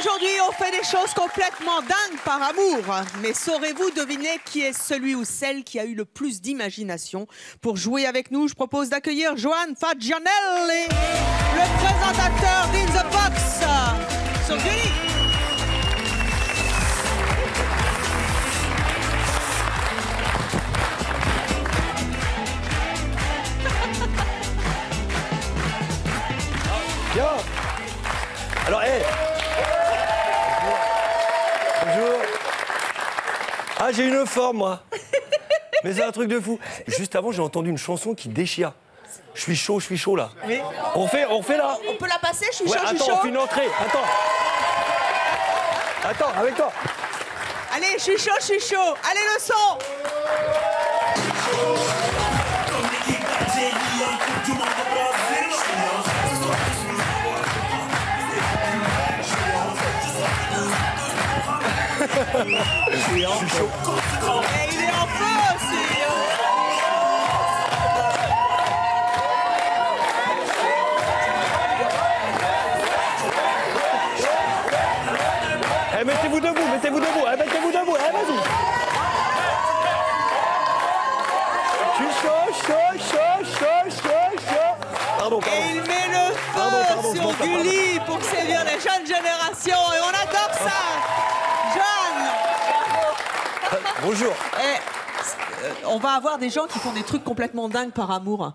Aujourd'hui, on fait des choses complètement dingues par amour. Mais saurez-vous deviner qui est celui ou celle qui a eu le plus d'imagination? Pour jouer avec nous, je propose d'accueillir Johan Fagianelli, le présentateur d'In the Box sur Gulli. Bien. Alors, hé. Bonjour. Ah, j'ai une forme, moi. Mais c'est un truc de fou. Juste avant, j'ai entendu une chanson qui déchire. Je suis chaud, là. Oui. On fait là. On peut la passer? Je suis Ouais, chaud, je suis attends, chaud. on fait une entrée. Attends, avec toi. Allez, je suis chaud, je suis chaud. Allez, le son. Je suis chaud. Et il est en feu aussi. Eh, mettez-vous debout. Eh, vas-y. Je suis chaud. Pardon. Et il met le feu Pardon, sur Gulli pour séduire les jeunes générations. Et on adore ça. John. Bonjour. On va avoir des gens qui font des trucs complètement dingues par amour.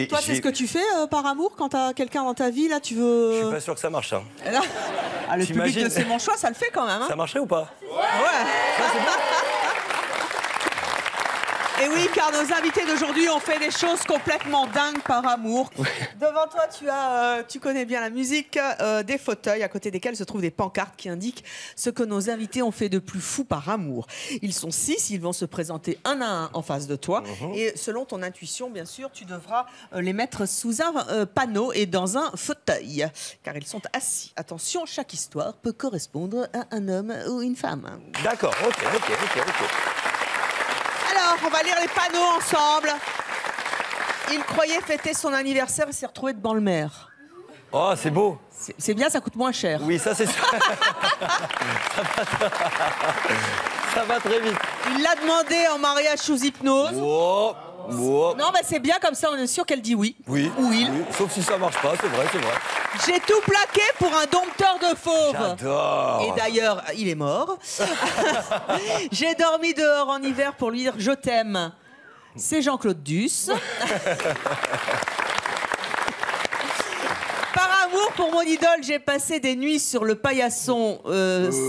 Toi, c'est ce que tu fais par amour quand t'as quelqu'un dans ta vie, là, tu veux... Je suis pas sûr que ça marche, hein. Ah, le public de C'est mon choix, ça le fait quand même. Hein. Ça marcherait ou pas? Ouais. Et oui, car nos invités d'aujourd'hui ont fait des choses complètement dingues par amour. Devant toi, tu connais bien la musique, des fauteuils à côté desquels se trouvent des pancartes qui indiquent ce que nos invités ont fait de plus fou par amour. Ils sont 6, ils vont se présenter un à un en face de toi. Et selon ton intuition, bien sûr, tu devras les mettre sous un panneau et dans un fauteuil. Car ils sont assis. Attention, chaque histoire peut correspondre à un homme ou une femme. D'accord, ok. Alors, on va lire les panneaux ensemble. Il croyait fêter son anniversaire et s'est retrouvé devant le maire. Oh, c'est beau. C'est bien, ça coûte moins cher. Oui, ça c'est ça. Ça va très vite. Il l'a demandé en mariage sous hypnose. Oh. Non, bah c'est bien, comme ça on est sûr qu'elle dit oui. Oui. Ou il. Oui. Sauf si ça marche pas, c'est vrai. J'ai tout plaqué pour un dompteur de fauves. J'adore. Et d'ailleurs, il est mort. J'ai dormi dehors en hiver pour lui dire je t'aime. C'est Jean-Claude Duss. Par amour pour mon idole, j'ai passé des nuits sur le paillasson.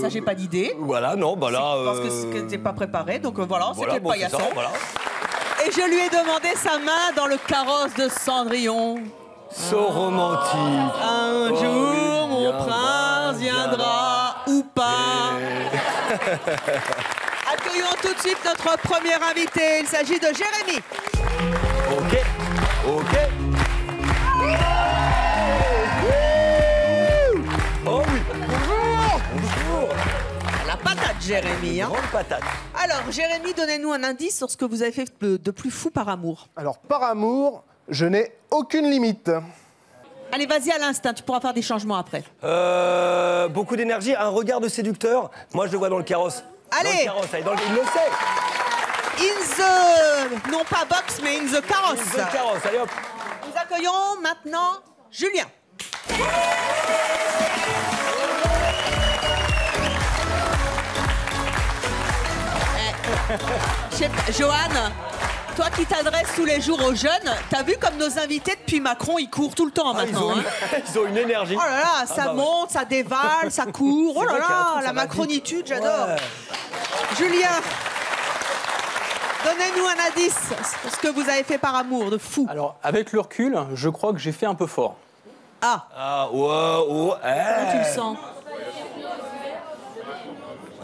Ça, j'ai pas d'idée. Voilà, non, bah là. Parce que t'es pas préparé, donc voilà, c'était le bon, paillasson. ça, voilà. Et je lui ai demandé sa main dans le carrosse de Cendrillon. So romantique. Un jour, mon prince viendra ou pas. Accueillons tout de suite notre premier invité. Il s'agit de Jérémy. Ok. Oh oui. Bonjour. La patate, Jérémy. Hein. Grande patate. Alors, Jérémy, donnez-nous un indice sur ce que vous avez fait de plus fou par amour. Alors, par amour, je n'ai aucune limite. Allez, vas-y à l'instinct, tu pourras faire des changements après. Beaucoup d'énergie, un regard de séducteur. Moi, je le vois dans le carrosse. Allez. Dans le carrosse, il le sait. In the... Non pas box, mais in the carrosse. In the carrosse, allez hop. Nous accueillons maintenant Julien. Johan, toi qui t'adresses tous les jours aux jeunes, t'as vu comme nos invités depuis Macron, ils courent tout le temps maintenant. Ils ont une énergie. Oh là là, ça monte, ça dévale, ça court. Oh là là, la macronitude, j'adore. Ouais. Julien, donnez-nous un indice, ce que vous avez fait par amour, de fou. Alors, avec le recul, je crois que j'ai fait un peu fort. Ah, wow. Comment tu le sens?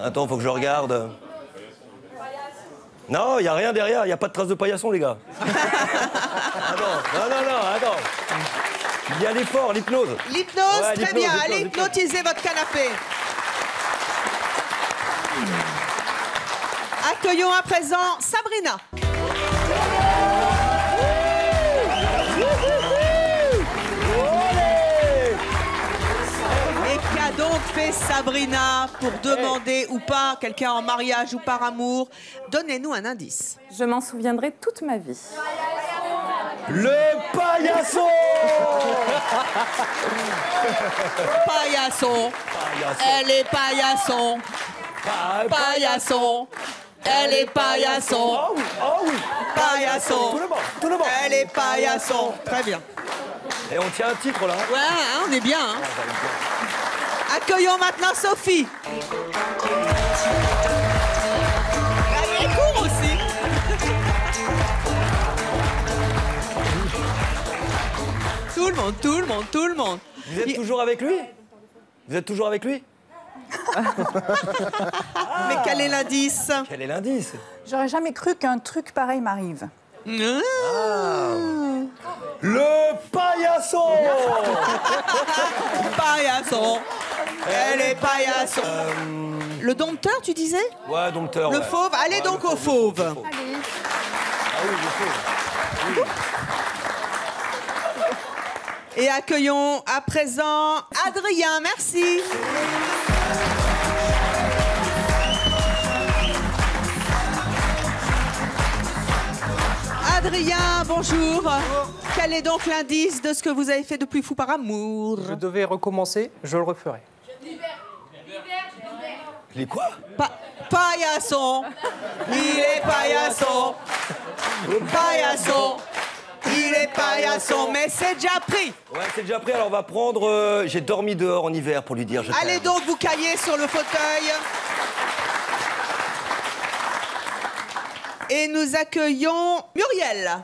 Attends, faut que je regarde. Non, il n'y a rien derrière, il n'y a pas de trace de paillasson, les gars. Attends. Il y a l'effort, l'hypnose. L'hypnose, Ouais, très bien. Allez, hypnotisez votre canapé. Accueillons à présent Sabrina. Et qui a donc fait Sabrina pour demander ou pas quelqu'un en mariage ou par amour? Donnez-nous un indice. Je m'en souviendrai toute ma vie. Le paillasson. Paillasson. Elle est paillasson. Paillasson. Elle est paillasson. Ah oui, ah oui. Paillasson. Tout le monde. Elle est paillasson. Très bien. Et on tient un titre là. Ouais, hein, on est bien. Hein. Accueillons maintenant Sophie. Elle est court aussi. Tout le monde, tout le monde, tout le monde. Vous êtes toujours avec lui? Vous êtes toujours avec lui? Mais quel est l'indice? Quel est l'indice? J'aurais jamais cru qu'un truc pareil m'arrive. Le paillasson. Paillasson. Elle est paillasson. Le dompteur, tu disais? Ouais, dompteur. Le ouais. fauve. Allez Ouais, donc le au fauve. Ah oui, le fauve. Oui. Et accueillons à présent Adrien. Merci. Adrien, bonjour. Quel est donc l'indice de ce que vous avez fait de plus fou par amour? Je devais recommencer, je le referai. Les quoi? Paillasson. Il est paillasson. Paillasson. Il est paillasson, mais c'est déjà pris. Ouais, c'est déjà pris, alors on va prendre... j'ai dormi dehors en hiver pour lui dire je t'aime. Allez donc vous cailler sur le fauteuil. Et nous accueillons Muriel.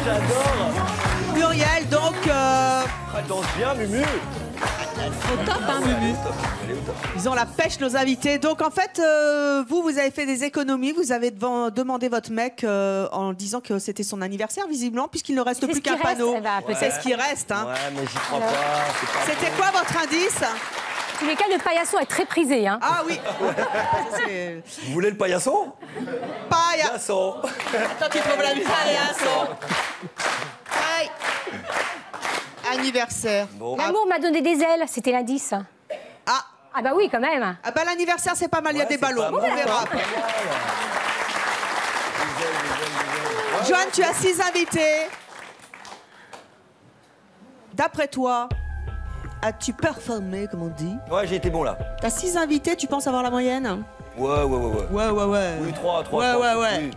J'adore. Muriel, donc... Elle danse bien, Mumu. Au top, hein, Mumu. Elle est au top. Ils ont la pêche, nos invités. Donc, en fait, vous avez fait des économies. Vous avez demandé votre mec en disant que c'était son anniversaire, visiblement, puisqu'il ne reste plus qu'un panneau. C'est ce qui reste. Hein. Ouais, mais j'y crois pas. c'est pas C'était bon. quoi votre indice? En tous les cas, le paillasson est très prisé. Hein. Ah oui. C'est- Vous voulez le paillasson? Paillasson. Paillasson. Toi, tu trouves la musique. Paillasson. Aïe. Anniversaire. Bon. L'amour m'a donné des ailes, c'était l'indice. Ah. Ah bah oui, quand même. Ah bah l'anniversaire, c'est pas mal. Il y a Ouais, des c'est ballons. pas On mal. verra après. Joanne, tu as 6 invités. D'après toi, as-tu performé, comme on dit? Ouais, j'ai été bon là. T'as 6 invités, tu penses avoir la moyenne? Ouais. Ouais. Oui, 3. Ouais. Oui.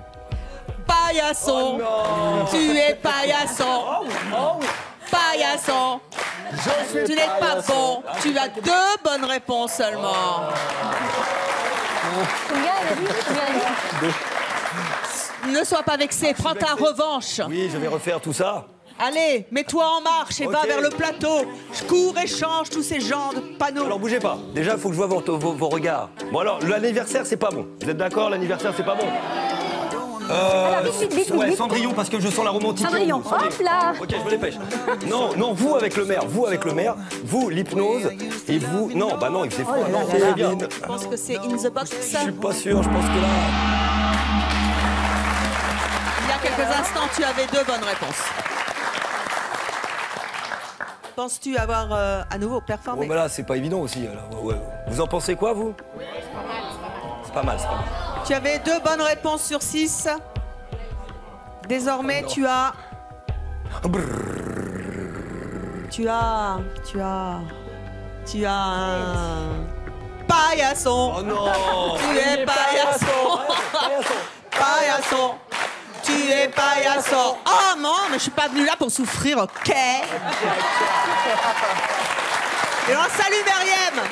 Paillasson, Oh non. tu es paillasson. Oh oui. Paillasson, tu n'es pas bon. Tu as 2 bonnes réponses seulement. Combien elle a dit Combien elle a dit Ne sois pas vexé, prends ta revanche. Oui, je vais refaire tout ça. Allez, mets-toi en marche et va Ok. vers le plateau. Je cours et change tous ces genres de panneaux. Alors bougez pas. Déjà, il faut que je vois vos regards. Bon alors, l'anniversaire, c'est pas bon. Vous êtes d'accord? L'anniversaire, c'est pas bon. vite, Ouais, vite. Cendrillon, parce que je sens la romantique. Cendrillon, en vous. hop là. Ok, je me dépêche. Non, vous avec le maire, vous l'hypnose, et vous... Non, bah non, il faisait froid. Non, c'est bien. Je pense que c'est in the box. Je suis pas sûr, je pense que là... Il y a quelques instants, tu avais 2 bonnes réponses. Penses-tu avoir à nouveau Bon, performé? bah là, c'est pas évident aussi. Là. Ouais. Vous en pensez quoi, vous? C'est pas mal, c'est pas mal. Tu avais 2 bonnes réponses sur 6. Désormais, tu as un paillasson. Oh non. Tu es paillasson. Paillasson. Tu es paillasson. Oh non, mais je suis pas venue là pour souffrir, ok? Et on salue Meriem.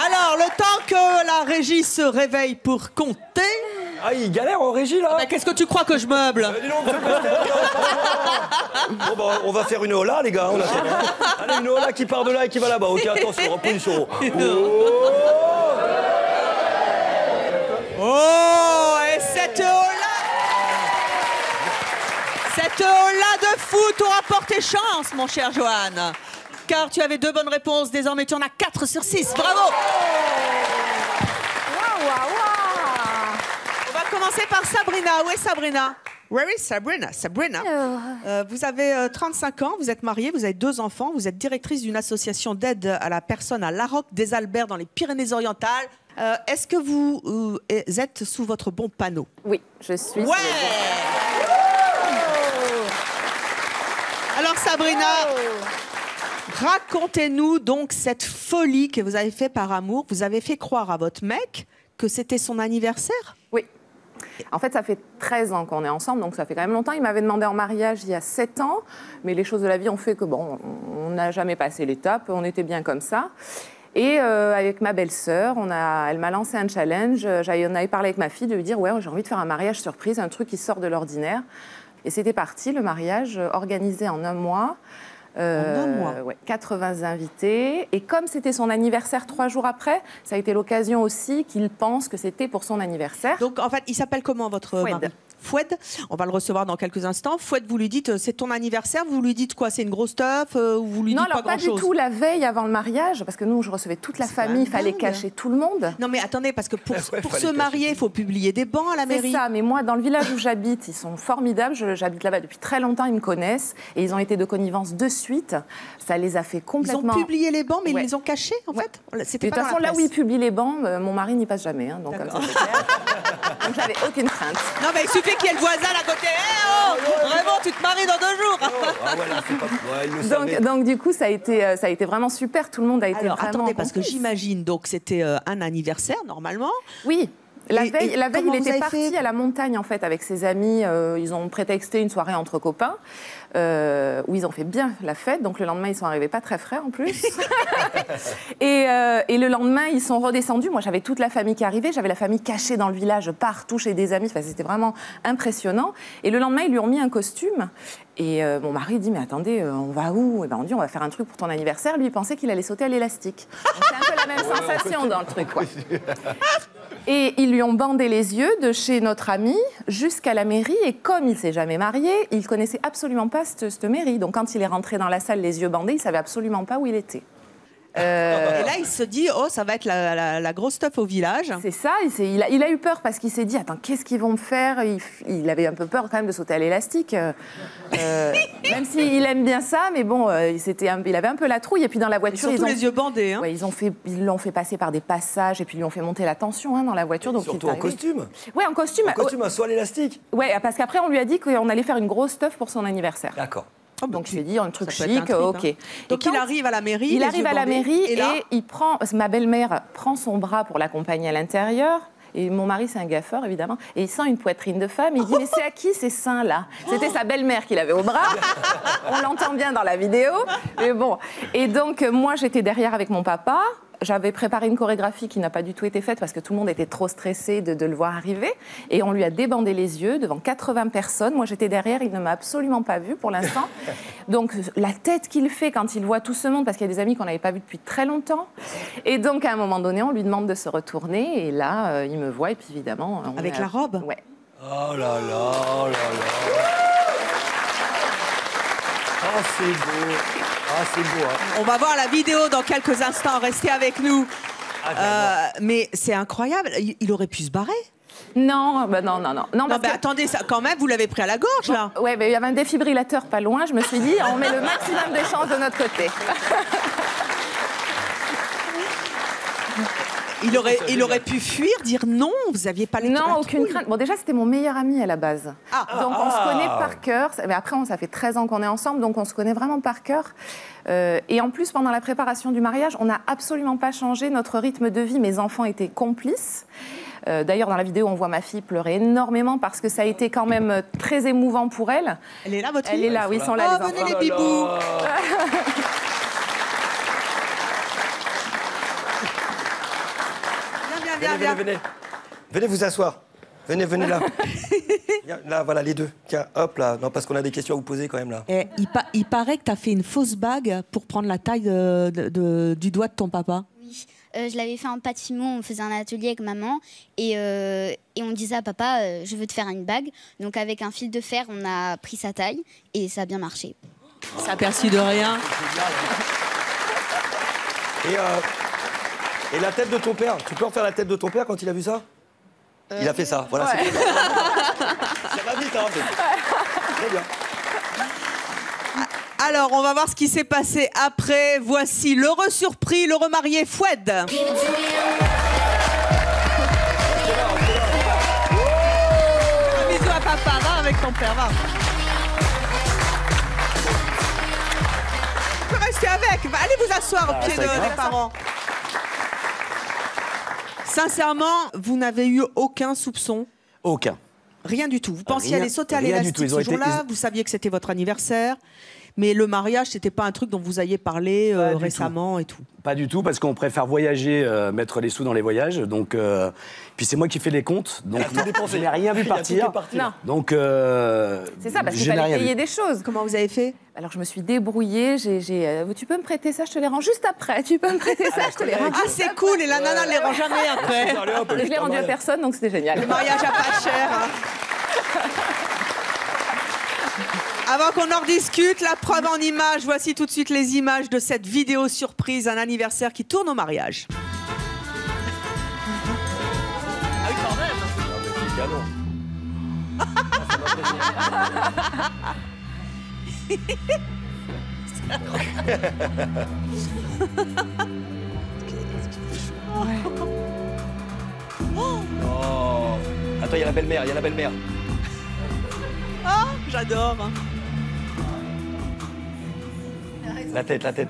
Alors, le temps que la régie se réveille pour compter... Ah, il galère en régie, là. Mais qu'est-ce que tu crois que je meuble? Dis donc, monsieur le Pasteur. Bon, bah, on va faire une hola, les gars. On attend. Allez, une hola qui part de là et qui va là-bas. Ok, attention, reposition. Oh, et cette hola de fou t'aura porté chance, mon cher Johan. Car tu avais 2 bonnes réponses, désormais tu en as 4 sur 6. Bravo! Waouh, waouh, waouh. On va commencer par Sabrina. Où est Sabrina? Where is Sabrina? Sabrina, vous avez 35 ans, vous êtes mariée, vous avez 2 enfants, vous êtes directrice d'une association d'aide à la personne à Laroque des Alberts dans les Pyrénées-Orientales. Est-ce que vous êtes sous votre bon panneau? Oui, je suis. Ouais. Alors Sabrina, racontez-nous donc cette folie que vous avez fait par amour. Vous avez fait croire à votre mec que c'était son anniversaire? Oui. En fait, ça fait 13 ans qu'on est ensemble, donc ça fait quand même longtemps. Il m'avait demandé en mariage il y a 7 ans, mais les choses de la vie ont fait que, bon, on n'a jamais passé l'étape, on était bien comme ça. Et avec ma belle-sœur, elle m'a lancé un challenge. On avait parlé avec ma fille de lui dire « Ouais, j'ai envie de faire un mariage surprise, un truc qui sort de l'ordinaire. » Et c'était parti, le mariage organisé en un mois. En un mois. Ouais, 80 invités. Et comme c'était son anniversaire 3 jours après, ça a été l'occasion aussi qu'il pense que c'était pour son anniversaire. Donc en fait, il s'appelle comment votre Foued. mari? Foued, on va le recevoir dans quelques instants. Foued, vous lui dites c'est ton anniversaire, vous lui dites quoi? C'est une grosse teuf ou vous lui Non, dites alors pas pas grand-chose? du tout la veille avant le mariage, parce que nous, je recevais toute la famille, il fallait dingue. cacher tout le monde. Non mais attendez, parce que pour fallait se cacher marier, il faut publier des bancs à la C'est mairie. ça, mais moi, dans le village où j'habite, ils sont formidables. J'habite là-bas depuis très longtemps, ils me connaissent. Et ils ont été de connivence de suite. Ça les a fait Ils complètement... ont publié les bancs, mais Ouais. ils les ont cachés en Ouais. fait. C'était De pas toute dans façon, la là où presse. ils publient les bancs, mon mari n'y passe jamais. Hein, donc, comme ça, c'est clair. Donc, j'avais aucune crainte. Non mais il suffit qu'il y ait le voisin à côté. Eh oh, vraiment, tu te maries dans 2 jours. Ah ouais, là, c'est pas... Ouais, il le savait. Donc, du coup, ça a été vraiment super. Tout le monde a été Alors vraiment attendez, parce que complice. j'imagine donc c'était un anniversaire normalement. Oui. La Et veille, comment il vous était avez parti fait à la montagne en fait avec ses amis. Ils ont prétexté une soirée entre copains où ils ont fait bien la fête. Donc le lendemain, ils sont arrivés pas très frais en plus. et le lendemain, ils sont redescendus. Moi, j'avais toute la famille qui arrivait. J'avais la famille cachée dans le village, partout chez des amis. Enfin, c'était vraiment impressionnant. Et le lendemain, ils lui ont mis un costume. Et mon mari dit, mais attendez, on va où? Et ben, on dit, on va faire un truc pour ton anniversaire. Lui, il pensait qu'il allait sauter à l'élastique. Donc, c'est un peu la même sensation dans le truc. Quoi. Et ils lui ont bandé les yeux de chez notre ami jusqu'à la mairie. Et comme il ne s'est jamais marié, il connaissait absolument pas cette mairie. Donc quand il est rentré dans la salle les yeux bandés, il savait absolument pas où il était. Et là, il se dit, oh, ça va être la grosse teuf au village. C'est ça, il a eu peur parce qu'il s'est dit, attends, qu'est-ce qu'ils vont me faire? Il avait un peu peur quand même de sauter à l'élastique. Même s'il aime bien ça, mais bon, il avait un peu la trouille. Et puis dans la voiture, Surtout les yeux bandés. Hein. Ouais, ils l'ont fait passer par des passages et puis ils lui ont fait monter la tension dans la voiture. Donc Surtout en costume. Ouais, en costume. En costume à soie à l'élastique. Ouais, parce qu'après, on lui a dit qu'on allait faire une grosse teuf pour son anniversaire. D'accord. Donc je lui ai dit un truc Ça peut être un chic, truc, ok. hein. Donc Et quand il arrive à la mairie. il les arrive yeux à la bandés, mairie et, là, il prend, ma belle-mère prend son bras pour l'accompagner à l'intérieur. Et mon mari, c'est un gaffeur, évidemment. Et il sent une poitrine de femme. Il dit, mais c'est à qui ces seins-là? C'était sa belle-mère qui l'avait au bras. On l'entend bien dans la vidéo. Mais bon. Et donc, moi, j'étais derrière avec mon papa. J'avais préparé une chorégraphie qui n'a pas du tout été faite parce que tout le monde était trop stressé de le voir arriver. Et on lui a débandé les yeux devant 80 personnes. Moi, j'étais derrière, il ne m'a absolument pas vue pour l'instant. Donc, la tête qu'il fait quand il voit tout ce monde, parce qu'il y a des amis qu'on n'avait pas vus depuis très longtemps. Et donc, à un moment donné, on lui demande de se retourner. Et là, il me voit. Et puis, évidemment... Avec la robe? Ouais. Oh là là, oh là là. Oh, c'est beau. Ah, c'est beau, hein. On va voir la vidéo dans quelques instants. Restez avec nous. Mais c'est incroyable. Il aurait pu se barrer. Non, bah non. Non, parce mais que- attendez, ça, quand même, vous l'avez pris à la gorge, là. Ouais, mais il y avait un défibrillateur pas loin. Je me suis dit, on met le maximum de chances de notre côté. Il aurait pu fuir, dire non, vous aviez pas le Non, aucune crainte. Bon, déjà, c'était mon meilleur ami à la base. Donc, on se connaît par cœur. Mais après, ça fait 13 ans qu'on est ensemble, donc on se connaît vraiment par cœur. Et en plus, pendant la préparation du mariage, on n'a absolument pas changé notre rythme de vie. Mes enfants étaient complices. D'ailleurs, dans la vidéo, on voit ma fille pleurer énormément parce que ça a été quand même très émouvant pour elle. Elle est là, votre Elle fille? est là, oui, ils sont là, Oh, les venez enfants. les bibous. Viens. Venez. Venez vous asseoir. Venez là. Là, voilà, les deux. Tiens, hop là. Non, parce qu'on a des questions à vous poser quand même là. Eh, il paraît que tu as fait une fausse bague pour prendre la taille du doigt de ton papa. Oui, je l'avais fait en pâte fimo, on faisait un atelier avec maman et on disait à papa je veux te faire une bague. Donc avec un fil de fer, on a pris sa taille et ça a bien marché. Ça aperçu de rien. Et la tête de ton père, tu peux refaire la tête de ton père quand il a vu ça? Il a fait ça, voilà. C'est Ça va vite, hein. Très bien. Alors, on va voir ce qui s'est passé après. Voici l'heureux surpris, l'heureux marié Foued. Un bisou à papa, va avec ton père, va. Tu peux rester avec, allez vous asseoir au pied des parents. Sincèrement, vous n'avez eu aucun soupçon? Aucun. Rien du tout. Vous pensiez Rien- aller sauter à rien du tout. l'élastique Ils ont ce été- jour-là, vous saviez que c'était votre anniversaire, mais le mariage, c'était pas un truc dont vous aviez parlé Pas du récemment et tout. Pas du tout, parce qu'on préfère voyager, mettre les sous dans les voyages. Donc, puis c'est moi qui fais les comptes, donc Il a tout dépensé. je n'ai rien vu Il a tout partir. départi. Non. Donc, C'est ça, parce qu'il je n'ai fallait rien payer vu. des choses. Comment vous avez fait? Alors je me suis débrouillée, tu peux me prêter ça, je te les rends juste après. Tu peux me prêter ça, je te les rends. Ah, c'est cool, et la nana ne les rend jamais après. Allez, hop, Je l'ai rendu à personne, donc c'était génial. Le mariage à pas cher. Hein. Avant qu'on en rediscute, la preuve en images, voici tout de suite les images de cette vidéo surprise, un anniversaire qui tourne au mariage. Ah oui, quand même. C'est canon. Oh. Attends, il y a la belle-mère, il y a la belle-mère. Ah, j'adore. La tête, attends.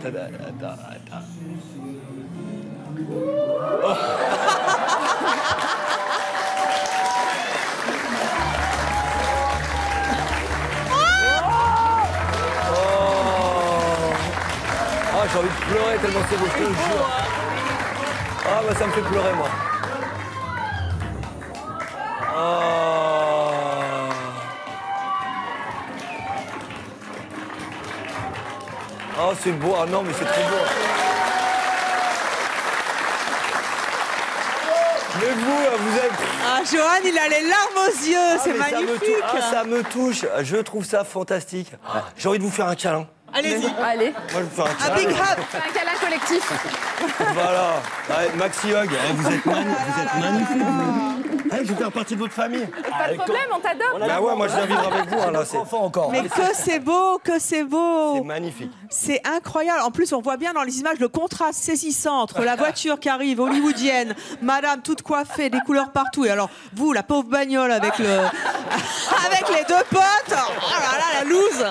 Oh, j'ai envie de pleurer tellement c'est beau, je te le jure. Ah, bah ça me fait pleurer, moi. Oh. Oh, c'est beau. Ah non, mais c'est trop beau. Mais vous êtes... Ah, Johan, il a les larmes aux yeux, Ah, c'est mais ça me magnifique. tou- ah, ça me touche. Je trouve ça fantastique. J'ai envie de vous faire un câlin. Allez-y, Allez, Moi, je vais vous faire un un câlin. big hug. c'est un câlin collectif. Voilà. Ouais, Maxi Hug. Vous êtes magnifique. Je vais faire partie de votre famille. Pas de problème, on t'adopte. Bah ouais, moi je viens vivre avec vous. Hein, là, c'est encore. Mais que c'est beau, que c'est c'est beau. magnifique. C'est incroyable. En plus, on voit bien dans les images le contraste saisissant entre la voiture qui arrive, hollywoodienne, madame toute coiffée, des couleurs partout. Et alors, vous, la pauvre bagnole avec le... avec les deux potes. Oh là là, la loose.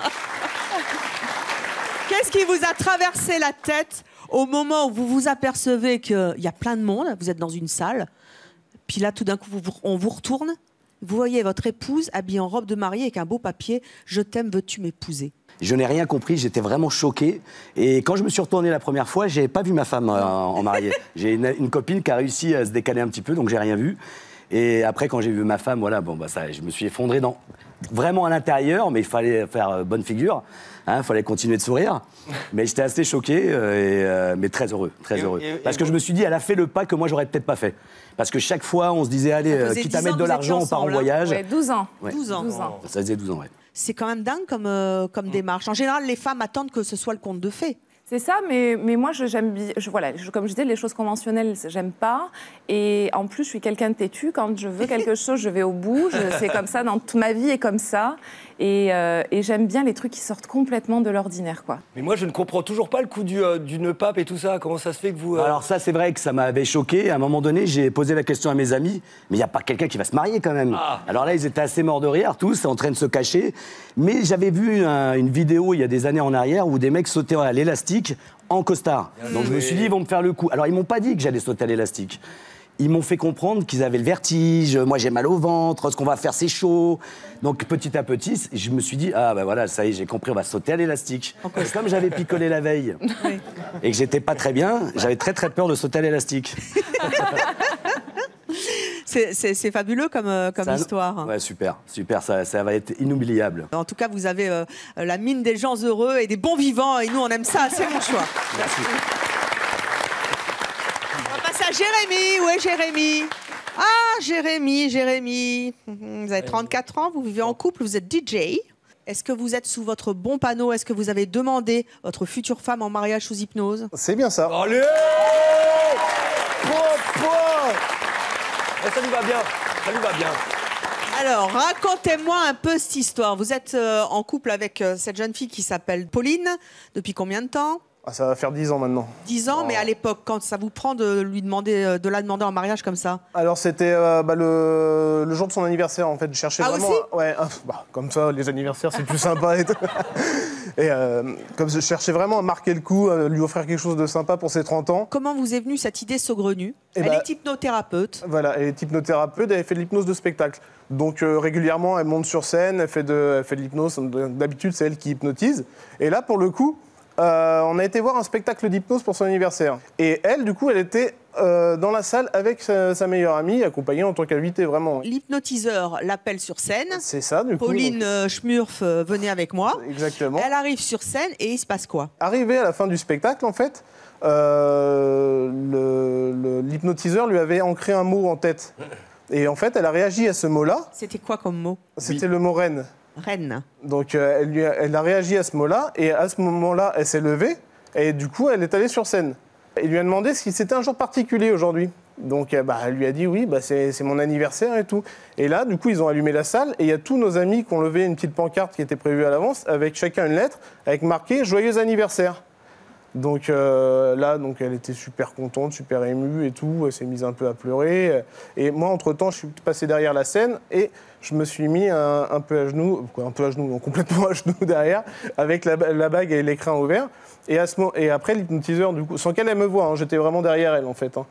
Qu'est-ce qui vous a traversé la tête au moment où vous vous apercevez qu'il y a plein de monde, vous êtes dans une salle, puis là, tout d'un coup, on vous retourne, vous voyez votre épouse habillée en robe de mariée avec un beau papier « Je t'aime, veux-tu m'épouser ?» Je n'ai rien compris, j'étais vraiment choqué. Et quand je me suis retourné la première fois, j'ai pas vu ma femme en mariée. J'ai une copine qui a réussi à se décaler un petit peu, donc j'ai rien vu. Et après, quand j'ai vu ma femme, voilà, bon, bah, ça, je me suis effondré vraiment à l'intérieur, mais il fallait faire bonne figure. Il fallait continuer de sourire. Mais j'étais assez choqué, mais très heureux, très heureux. Parce que je me suis dit, elle a fait le pas que moi, j'aurais peut-être pas fait. Parce que chaque fois, on se disait, allez, faisait quitte à 10 mettre ans de que vous l'argent, étiez on part en ensemble, hein. voyage. Ouais, 12 ans. Ouais. 12 ans. 12 ans. Ça faisait 12 ans, ouais. C'est quand même dingue comme démarche. En général, les femmes attendent que ce soit le conte de fées. C'est ça, mais moi, j'aime bien. Voilà, comme je disais, les choses conventionnelles, j'aime pas. Et en plus, je suis quelqu'un de têtu. Quand je veux quelque chose, je vais au bout. C'est comme ça, dans toute ma vie est comme ça. Et j'aime bien les trucs qui sortent complètement de l'ordinaire, quoi. Mais moi je ne comprends toujours pas le coup du nœud pape et tout ça. Comment ça se fait que vous... Alors ça, c'est vrai que ça m'avait choqué. À un moment donné, j'ai posé la question à mes amis, mais il n'y a pas quelqu'un qui va se marier quand même. Ah. Alors là, ils étaient assez morts de rire, tous, en train de se cacher. Mais j'avais vu une vidéo il y a des années en arrière où des mecs sautaient à l'élastique en costard. Donc je me suis dit, ils vont me faire le coup. Alors ils m'ont pas dit que j'allais sauter à l'élastique. Ils m'ont fait comprendre qu'ils avaient le vertige, moi j'ai mal au ventre, ce qu'on va faire c'est chaud. Donc petit à petit, je me suis dit, ah ben voilà, ça y est, j'ai compris, on va sauter à l'élastique. Et comme j'avais picolé la veille et que j'étais pas très bien, j'avais très très peur de sauter à l'élastique. C'est fabuleux comme Ça, histoire. Ouais, super, ça va être inoubliable. En tout cas, vous avez la mine des gens heureux et des bons vivants. Et nous, on aime ça. C'est mon choix. Merci. On va passer à Jérémy. Où est Jérémy? Ah, Jérémy. Vous avez 34 ans, vous vivez en couple, vous êtes DJ. Est-ce que vous êtes sous votre bon panneau? Est-ce que vous avez demandé votre future femme en mariage sous hypnose? C'est bien ça. Allez Ça lui va bien. Ça lui va bien. Alors, racontez-moi un peu cette histoire. Vous êtes en couple avec cette jeune fille qui s'appelle Pauline. Depuis combien de temps? Ah, ça va faire 10 ans maintenant. 10 ans, mais à l'époque, quand ça vous prend de la demander en mariage comme ça? Alors c'était le jour de son anniversaire en fait. Je cherchais vraiment. Aussi Ouais, comme ça, les anniversaires c'est plus sympa et tout. Et comme je cherchais vraiment à marquer le coup, à lui offrir quelque chose de sympa pour ses 30 ans. Comment vous est venue cette idée saugrenue? Elle est hypnothérapeute. Voilà, elle est hypnothérapeute, elle fait de l'hypnose de spectacle. Donc régulièrement, elle monte sur scène, elle fait de l'hypnose. D'habitude, c'est elle qui hypnotise. Et là, pour le coup, on a été voir un spectacle d'hypnose pour son anniversaire. Et elle, du coup, elle était dans la salle avec sa meilleure amie, accompagnée en tant qu'invitée, vraiment. L'hypnotiseur l'appelle sur scène. C'est ça, du coup. Pauline Schmurf, venez avec moi. Exactement. Elle arrive sur scène et il se passe quoi? Arrivée à la fin du spectacle, en fait, l'hypnotiseur lui avait ancré un mot en tête. Et en fait, elle a réagi à ce mot-là. C'était quoi comme mot? C'était le mot reine. Reine. Donc elle a réagi à ce mot-là, et à ce moment-là, elle s'est levée, et du coup, elle est allée sur scène. Il lui a demandé si c'était un jour particulier aujourd'hui. Donc elle lui a dit oui, c'est mon anniversaire et tout. Et là, du coup, ils ont allumé la salle, et il y a tous nos amis qui ont levé une petite pancarte qui était prévue à l'avance, avec chacun une lettre, avec marqué « Joyeux anniversaire ». Donc là, elle était super contente, super émue et tout. Elle s'est mise un peu à pleurer. Et moi, entre-temps, je suis passé derrière la scène et je me suis mis un peu à genoux, non, complètement à genoux derrière, avec la bague et l'écrin ouvert. Et après, l'hypnotiseur, du coup, sans qu'elle me voie, hein, j'étais vraiment derrière elle en fait. Hein.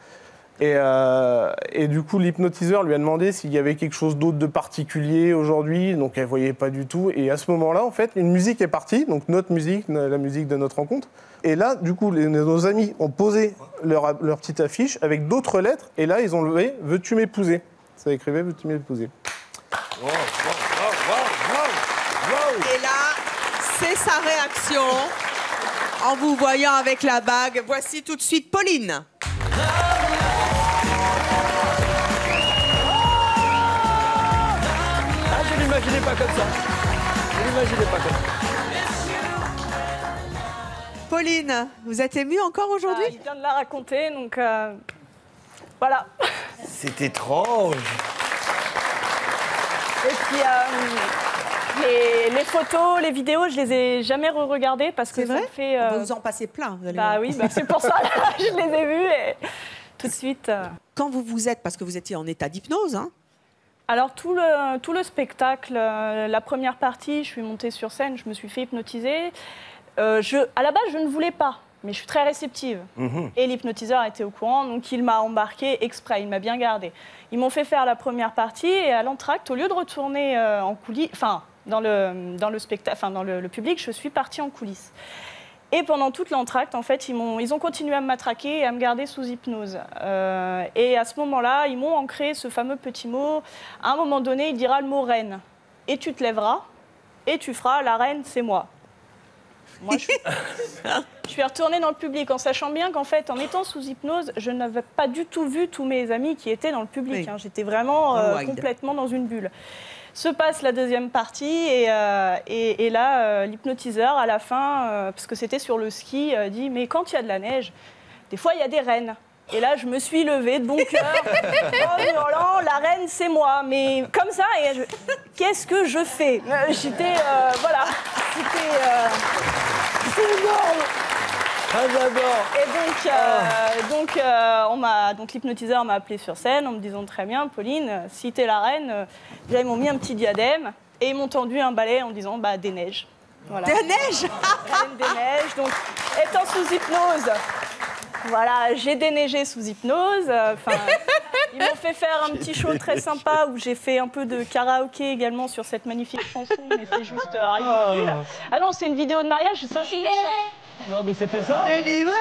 Et du coup, l'hypnotiseur lui a demandé s'il y avait quelque chose d'autre de particulier aujourd'hui. Donc elle voyait pas du tout. Et à ce moment-là, en fait, une musique est partie, donc notre musique, la musique de notre rencontre. Et là, du coup, nos amis ont posé leur petite affiche avec d'autres lettres. Et là, ils ont levé « Veux-tu m'épouser ?» Ça écrivait « Veux-tu m'épouser ?» Et là, c'est sa réaction en vous voyant avec la bague. Voici tout de suite Pauline. Je ne l'imaginais pas comme ça. Je ne l'imaginais pas comme ça. Pauline, vous êtes émue encore aujourd'hui? Il vient de la raconter, donc voilà. C'est étrange. Et puis les photos, les vidéos, je les ai jamais re-regardées parce que ça me fait. Vous en passez plein. Vous allez bah voir. oui, c'est pour ça là, je les ai vues et tout de suite. Quand vous êtes, parce que vous étiez en état d'hypnose, hein? Alors tout le spectacle, la première partie, je suis montée sur scène, je me suis fait hypnotiser. À la base, je ne voulais pas, mais je suis très réceptive. Et l'hypnotiseur était au courant, donc il m'a embarqué exprès, il m'a bien gardée. Ils m'ont fait faire la première partie et à l'entracte, au lieu de retourner en coulisses, enfin dans le spectacle, enfin dans le public, je suis partie en coulisses. Et pendant toute l'entracte, en fait, ils ont continué à me matraquer et à me garder sous hypnose. Et à ce moment-là, ils m'ont ancré ce fameux petit mot. À un moment donné, il dira le mot reine. Et tu te lèveras et tu feras la reine, c'est moi. Moi, je suis retournée dans le public en sachant bien qu'en fait, en étant sous hypnose, je n'avais pas du tout vu tous mes amis qui étaient dans le public. Oui. Hein. J'étais vraiment complètement dans une bulle. Se passe la deuxième partie et là, l'hypnotiseur, à la fin, parce que c'était sur le ski, dit « Mais quand il y a de la neige, des fois, il y a des rennes. » Et là, je me suis levée de bon cœur, en hurlant « La reine, c'est moi !» Mais comme ça, qu'est-ce que je fais? J'étais... voilà. C'était... c'est énorme. Ah, j'adore. Et donc l'hypnotiseur m'a appelée sur scène en me disant très bien, Pauline, si t'es la reine, déjà ils m'ont mis un petit diadème et ils m'ont tendu un balai en disant des neiges. Voilà. Des neiges. Des neiges. Donc étant sous hypnose, voilà, j'ai déneigé sous hypnose. Ils m'ont fait faire un petit show très sympa où j'ai fait un peu de karaoké également sur cette magnifique chanson, mais c'est juste ridicule. Ah non, c'est une vidéo de mariage, ça. Non, mais c'était ça. Je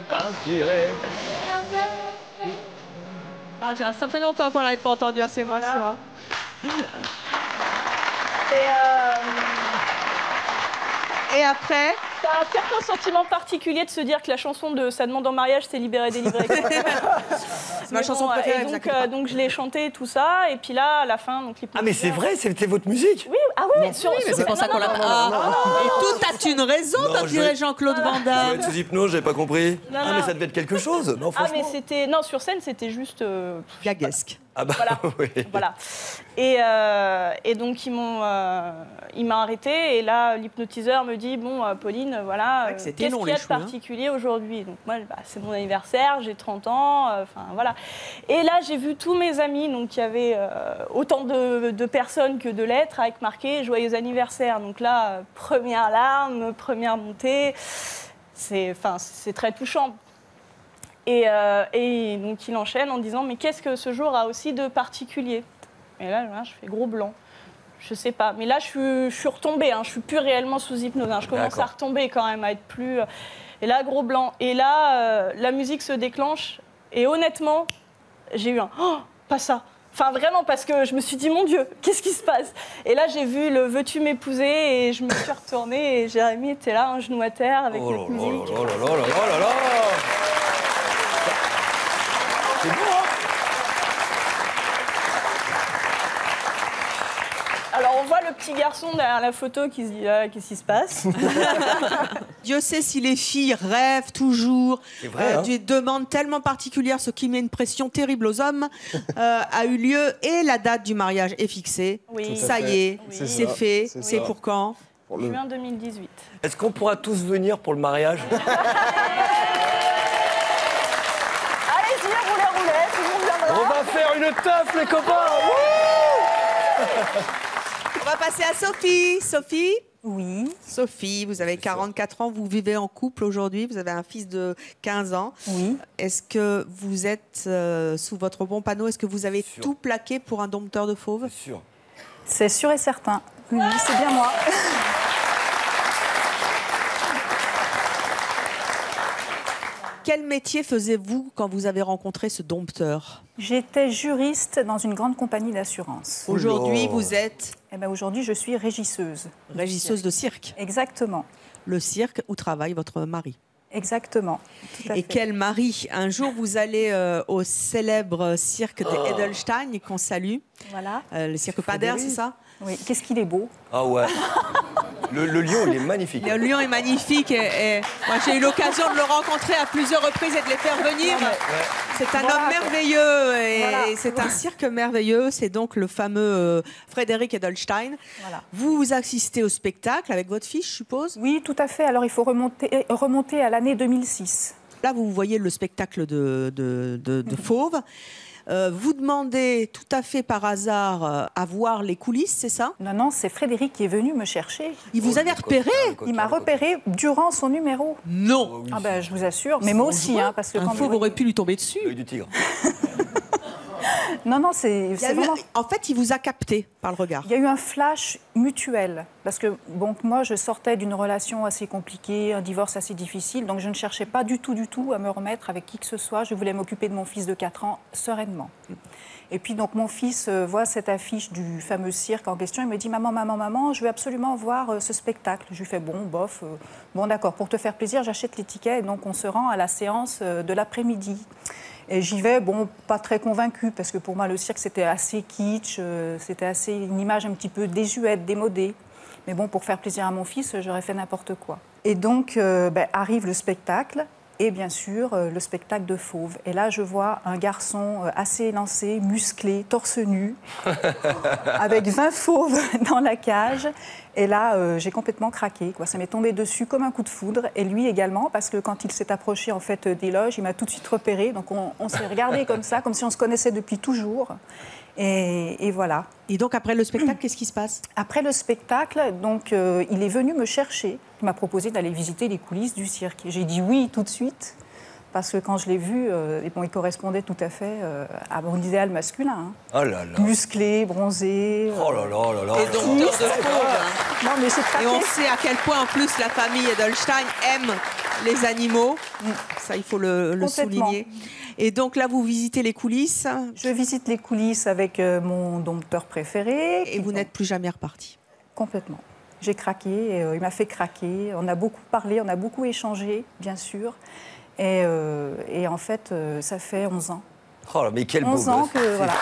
t'inspirerai. Ah, ça fait longtemps qu'on n'avait pas entendu assez mal, ça. Et après, t'as un certain sentiment particulier de se dire que la chanson de Ça demande en mariage, c'est libéré, délivré. C'est ma chanson préférée. Donc je l'ai chanté, tout ça, et puis là, à la fin, donc Ah, mais c'est vrai, c'était votre musique? Oui, ah oui, c'est pour ça qu'on l'a. Et tout a une raison, t'as dirait Jean-Claude Van Je Damme. vais être sous hypnose, j'avais pas compris. Non, mais ça devait être quelque chose, non, franchement. Ah, mais c'était. Non, sur scène, c'était juste. Gaguesque. Ah bah Voilà. oui. Voilà. Et donc, il m'a arrêté. Et là, l'hypnotiseur me dit, bon, Pauline, voilà, que c'était qu'est-ce long, qu'il y a les de choux, hein. particulier aujourd'hui? Donc, moi, bah, c'est mon anniversaire, j'ai 30 ans, enfin, voilà. Et là, j'ai vu tous mes amis, donc il y avait autant de personnes que de lettres avec marqué « Joyeux anniversaire ». Donc là, première larme, première montée, c'est très touchant. Et donc, il enchaîne en disant « Mais qu'est-ce que ce jour a aussi de particulier ?» Et là, je fais gros blanc. Je sais pas. Mais là, je suis retombée. Hein. Je suis plus réellement sous hypnose. Hein. Je commence à retomber quand même, à être plus... Et là, gros blanc. Et là, la musique se déclenche. Et honnêtement, j'ai eu un « Oh, pas ça !» Enfin, vraiment, parce que je me suis dit « Mon Dieu, qu'est-ce qui se passe ?» Et là, j'ai vu le « Veux-tu m'épouser ?» Et je me suis retournée et Jérémy était là, un genou à terre, avec notre musique. Oh là là là là là là. C'est beau, hein? Alors, on voit le petit garçon derrière la photo qui se dit « Qu'est-ce qui se passe ?» Dieu sait si les filles rêvent toujours vrai, d'une demande tellement particulière, ce qui met une pression terrible aux hommes, a eu lieu et la date du mariage est fixée. Oui. Ça y est, Oui. c'est fait. C'est C'est ça. pour quand? Juin 2018. Est-ce qu'on pourra tous venir pour le mariage? Allez-y, roulez, tout le monde viendra. On va faire une teuf, les copains. On va passer à Sophie. Sophie? Oui, Sophie, vous avez 44 ans, vous vivez en couple aujourd'hui, vous avez un fils de 15 ans. oui. Est-ce que vous êtes sous votre bon panneau? Est-ce que vous avez Sûr. tout plaqué pour un dompteur de fauves? C'est sûr. C'est sûr et certain. Oui, c'est bien moi. Quel métier faisiez-vous quand vous avez rencontré ce dompteur? J'étais juriste dans une grande compagnie d'assurance. Aujourd'hui, Oula. vous êtes Et ben aujourd'hui, je suis régisseuse. régisseuse de cirque. Exactement. Le cirque où travaille votre mari. Exactement. Tout à Et fait. quel mari! Un jour, vous allez au célèbre cirque des Edelstein, qu'on salue. Voilà. Le cirque Pader, c'est ça? Oui. Qu'est-ce qu'il est beau. Ah ouais. Le lion, il est magnifique. Le lion est magnifique et moi j'ai eu l'occasion de le rencontrer à plusieurs reprises et de les faire venir. C'est un homme merveilleux et Voilà. c'est un cirque merveilleux. C'est donc le fameux Frédéric Edelstein. Voilà. Vous assistez au spectacle avec votre fille, je suppose. Oui, tout à fait. Alors il faut remonter à l'année 2006. Là, vous voyez le spectacle de Fauve. Vous demandez tout à fait par hasard à voir les coulisses, c'est ça? Non, non, c'est Frédéric qui est venu me chercher. Il vous avait repéré? Il m'a repéré durant son numéro. Non. Ah ben, je vous assure. Mais moi aussi, hein, parce que Un quand fauve aurait pu lui tomber dessus. L'œil du tigre. Non, non, c'est Il y a eu- vraiment... En fait, il vous a capté par le regard. Il y a eu un flash mutuel, parce que bon, moi, je sortais d'une relation assez compliquée, un divorce assez difficile, donc je ne cherchais pas du tout à me remettre avec qui que ce soit. Je voulais m'occuper de mon fils de 4 ans sereinement. Et puis donc mon fils voit cette affiche du fameux cirque en question, il me dit « Maman, je veux absolument voir ce spectacle ». Je lui fais « Bon, bof, bon d'accord, pour te faire plaisir, j'achète les tickets ». Et donc on se rend à la séance de l'après-midi. Et j'y vais, bon, pas très convaincue, parce que pour moi, le cirque, c'était assez kitsch, c'était assez une image un petit peu désuète, démodée. Mais bon, pour faire plaisir à mon fils, j'aurais fait n'importe quoi. Et donc, arrive le spectacle, et bien sûr, le spectacle de Fauve. Et là, je vois un garçon assez élancé, musclé, torse nu, avec 20 fauves dans la cage. Et là, j'ai complètement craqué, quoi. Ça m'est tombé dessus comme un coup de foudre. Et lui également, parce que quand il s'est approché en fait, des loges, il m'a tout de suite repéré. Donc on s'est regardé comme ça, comme si on se connaissait depuis toujours. Et voilà. Et donc, après le spectacle, qu'est-ce qui se passe? Après le spectacle, donc, il est venu me chercher. Il m'a proposé d'aller visiter les coulisses du cirque. J'ai dit oui tout de suite, parce que quand je l'ai vu, il correspondait tout à fait à mon idéal masculin. Hein. Oh là là. Musclé, bronzé. Oh là là là là. Et dompteur de fauves. Non, mais j'ai craqué. Et on sait à quel point, en plus, la famille Edelstein aime les animaux. Ça, il faut le Complètement. souligner. Et donc là, vous visitez les coulisses. Je visite les coulisses avec mon dompteur préféré. Et vous n'êtes plus jamais reparti. Complètement. J'ai craqué, et, il m'a fait craquer. On a beaucoup parlé, on a beaucoup échangé, bien sûr. Et en fait, ça fait 11 ans. Oh là, mais quel beau 11 ans gosse. que, voilà.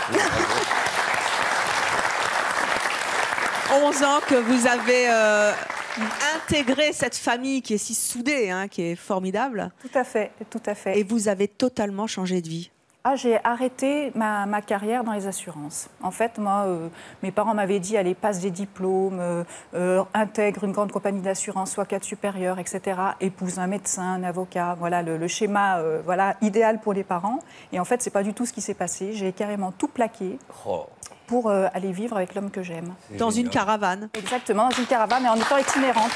11 ans que vous avez intégré cette famille qui est si soudée, hein, qui est formidable. Tout à fait, tout à fait. Et vous avez totalement changé de vie. J'ai arrêté ma carrière dans les assurances. En fait, moi, mes parents m'avaient dit, allez, passe des diplômes, intègre une grande compagnie d'assurance, sois cadre supérieur, etc. Épouse un médecin, un avocat. Voilà le schéma voilà, idéal pour les parents. Et en fait, ce n'est pas du tout ce qui s'est passé. J'ai carrément tout plaqué pour aller vivre avec l'homme que j'aime. Dans une caravane. Exactement, dans une caravane, mais en étant itinérante.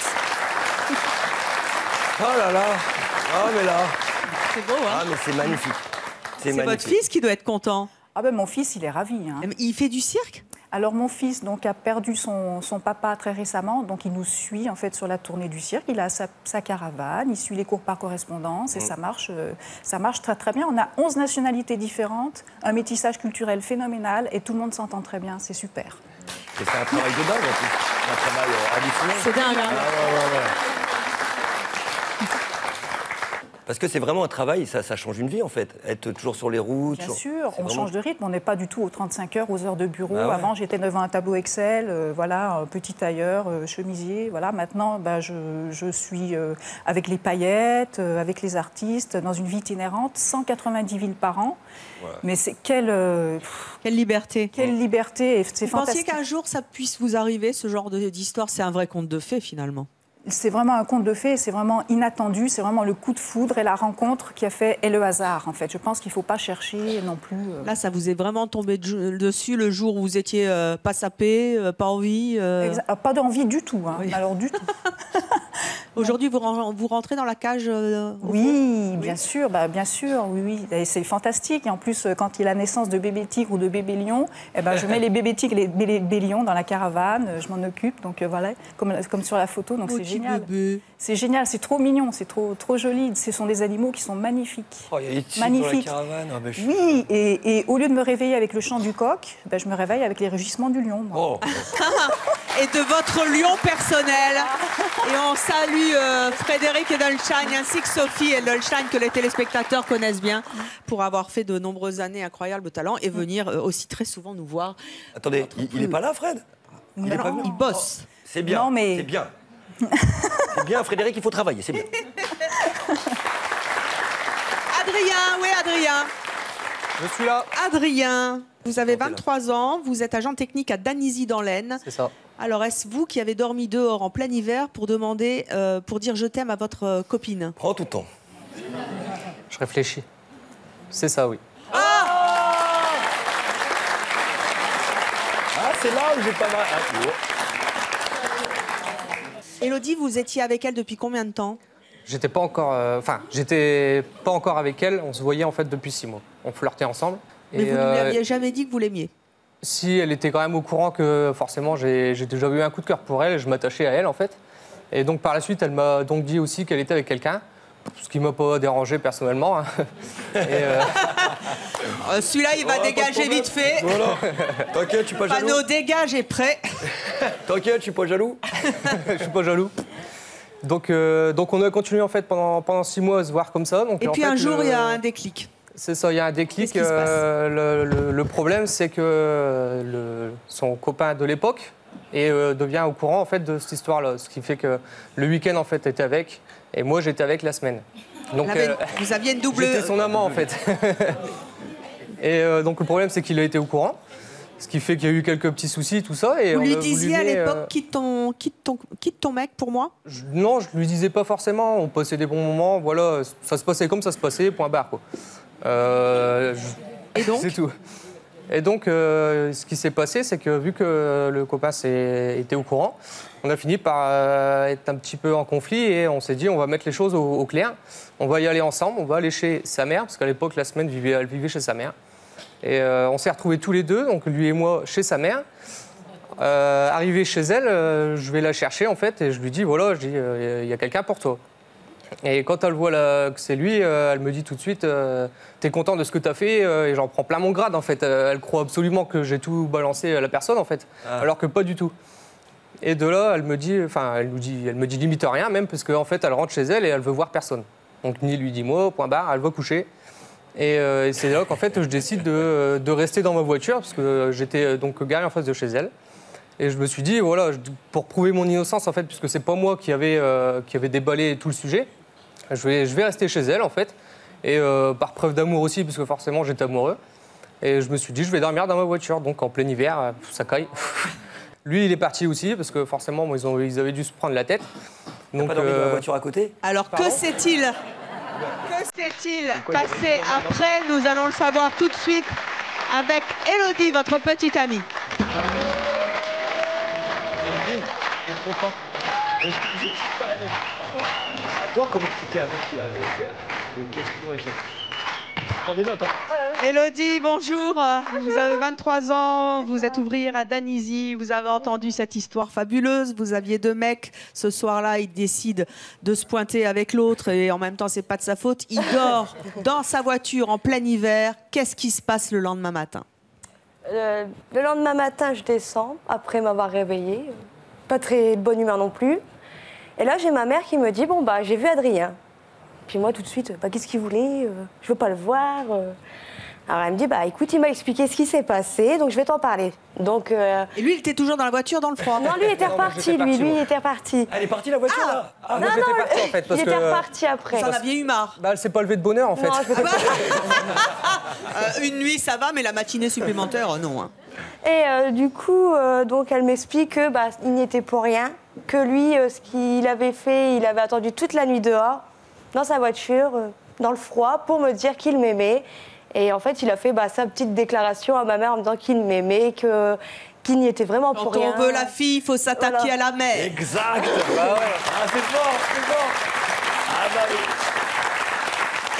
Oh là là. Ah, mais là. C'est beau, hein? Ah, mais c'est magnifique. C'est votre fils qui doit être content. Ah ben mon fils, il est ravi. Hein. Il fait du cirque? Alors mon fils donc, a perdu son papa très récemment, donc il nous suit en fait sur la tournée du cirque. Il a sa caravane, il suit les cours par correspondance et ça marche très très bien. On a 11 nationalités différentes, un métissage culturel phénoménal et tout le monde s'entend très bien, c'est super. Et c'est un travail de dingue en plus, un travail hallucinant. C'est dingue, hein? Ouais. Parce que c'est vraiment un travail, ça change une vie en fait, être toujours sur les routes. Bien sûr, on change de rythme, on n'est pas du tout aux 35 heures, aux heures de bureau. Avant, j'étais devant un tableau Excel, voilà, un petit tailleur, chemisier. Voilà. Maintenant, je suis avec les paillettes, avec les artistes, dans une vie itinérante, 190 villes par an. Ouais. Mais c'est quelle liberté. Quelle liberté, c'est fantastique. Vous pensiez qu'un jour, ça puisse vous arriver, ce genre d'histoire? C'est un vrai conte de fées, finalement. C'est vraiment un conte de fées, c'est vraiment inattendu, c'est vraiment le coup de foudre et la rencontre qui a fait et le hasard en fait. Je pense qu'il ne faut pas chercher non plus. Là, ça vous est vraiment tombé dessus le jour où vous étiez pas sapé, pas envie Pas d'envie du tout, hein. Oui. Alors du tout. Aujourd'hui, vous rentrez dans la cage Oui, bien sûr, oui. Et c'est fantastique. Et en plus, quand il y a la naissance de bébé tigre ou de bébé lion, je mets les bébés tigres et les bébés lions dans la caravane, je m'en occupe, donc voilà, comme sur la photo, donc c'est génial. C'est génial, c'est trop mignon, c'est trop joli. Ce sont des animaux qui sont magnifiques. Oh, il y a des tigres dans la caravane. Ah, ben, oui, et au lieu de me réveiller avec le chant du coq, je me réveille avec les rugissements du lion. Oh. Et de votre lion personnel. Et on salue Frédéric Edelstein ainsi que Sophie Edelstein, que les téléspectateurs connaissent bien, pour avoir fait de nombreuses années incroyable talent et venir aussi très souvent nous voir. Attendez, il n'est pas là, Fred? Il est pas venu. Il bosse. C'est bien, non, mais... c'est bien. C'est bien, Frédéric, il faut travailler, c'est bien. Adrien. Je suis là. Adrien, vous avez 23 ans, vous êtes agent technique à Danizy dans l'Aisne. C'est ça. Alors, est-ce vous qui avez dormi dehors en plein hiver pour dire je t'aime à votre copine? Prends tout le temps. Je réfléchis. C'est ça, oui. C'est là où j'ai pas mal... Élodie, vous étiez avec elle depuis combien de temps? J'étais pas encore avec elle. On se voyait en fait depuis 6 mois. On flirtait ensemble. Mais vous ne lui aviez jamais dit que vous l'aimiez? Si, elle était quand même au courant que forcément j'ai déjà eu un coup de cœur pour elle. Je m'attachais à elle en fait. Et donc par la suite, elle m'a donc dit aussi qu'elle était avec quelqu'un. Ce qui m'a pas dérangé personnellement. Hein. Celui-là, il va dégager vite fait. Voilà. T'inquiète, je suis pas jaloux. Panneau dégage est prêt. T'inquiète, je suis pas jaloux. Je suis pas jaloux. Donc on a continué en fait pendant 6 mois à se voir comme ça. Donc, et puis un jour, il y a un déclic. C'est ça, il y a un déclic. Qu'est-ce qui se passe? Le problème, c'est que son copain de l'époque devient au courant en fait de cette histoire-là, ce qui fait que le week-end en fait était avec et moi j'étais avec la semaine. Donc vous aviez une double. J'étais son amant en fait. Et donc le problème, c'est qu'il a été au courant. Ce qui fait qu'il y a eu quelques petits soucis, tout ça. Et vous lui disiez à l'époque, quitte ton mec pour moi? Non, je lui disais pas forcément. On passait des bons moments. Voilà, ça se passait comme ça se passait, point barre, quoi. Et donc? C'est tout. Et donc, ce qui s'est passé, c'est que vu que le copain était au courant, on a fini par être un petit peu en conflit et on s'est dit, on va mettre les choses au clair. On va y aller ensemble, on va aller chez sa mère, parce qu'à l'époque, la semaine, elle vivait chez sa mère. Et on s'est retrouvés tous les deux, donc lui et moi, chez sa mère. Arrivé chez elle, je vais la chercher en fait, et je lui dis, voilà, il y a quelqu'un pour toi. Et quand elle voit que c'est lui, elle me dit tout de suite, t'es content de ce que t'as fait, et j'en prends plein mon grade en fait. Elle croit absolument que j'ai tout balancé à la personne en fait, alors que pas du tout. Et de là, elle me dit limite rien même, parce qu'en fait, elle rentre chez elle et elle veut voir personne. Donc ni lui dit moi, point barre, elle va coucher. Et c'est là qu'en fait, je décide de rester dans ma voiture, parce que j'étais donc garé en face de chez elle. Et je me suis dit, voilà, pour prouver mon innocence, en fait, puisque c'est pas moi qui avait déballé tout le sujet, je vais rester chez elle, en fait. Et par preuve d'amour aussi, parce que forcément j'étais amoureux. Et je me suis dit, je vais dormir dans ma voiture. Donc en plein hiver, ça caille. Lui, il est parti aussi, parce que forcément, moi, ils avaient dû se prendre la tête. Donc, pas dormi dans la voiture à côté? Alors, que s'est-il passé après? Nous allons le savoir tout de suite avec Élodie, votre petite amie. Élodie, bonjour. Vous avez 23 ans, vous êtes ouvrière à Danizy, vous avez entendu cette histoire fabuleuse. Vous aviez 2 mecs. Ce soir-là, il décide de se pointer avec l'autre et en même temps, c'est pas de sa faute. Il dort dans sa voiture en plein hiver. Qu'est-ce qui se passe le lendemain matin? Le lendemain matin, je descends après m'avoir réveillée. Pas très de bonne humeur non plus. Et là, j'ai ma mère qui me dit, bon, bah, j'ai vu Adrien. Puis moi, tout de suite, bah, qu'est-ce qu'il voulait? Je veux pas le voir. Alors elle me dit, bah écoute, il m'a expliqué ce qui s'est passé, donc je vais t'en parler. Donc, Et lui, il était toujours dans la voiture, dans le froid? Non, lui, il était reparti, il était reparti. Elle est partie, la voiture, là? Non, moi, j'étais parti, en fait, parce il était que... reparti après. Vous en aviez eu marre? Bah, elle s'est pas levée de bonne heure, en fait. Non, Une nuit, ça va, mais la matinée supplémentaire, non. Hein. Et du coup, donc elle m'explique que bah, il n'y était pour rien, que lui, ce qu'il avait fait, il avait attendu toute la nuit dehors, dans sa voiture, dans le froid, pour me dire qu'il m'aimait. Et en fait, il a fait sa petite déclaration à ma mère en me disant qu'il m'aimait, qu'il n'y était vraiment pour rien. Quand on veut la fille, il faut s'attaquer à la mère. Exact. Bah ouais. Ah, c'est fort, c'est fort. Ah bah oui.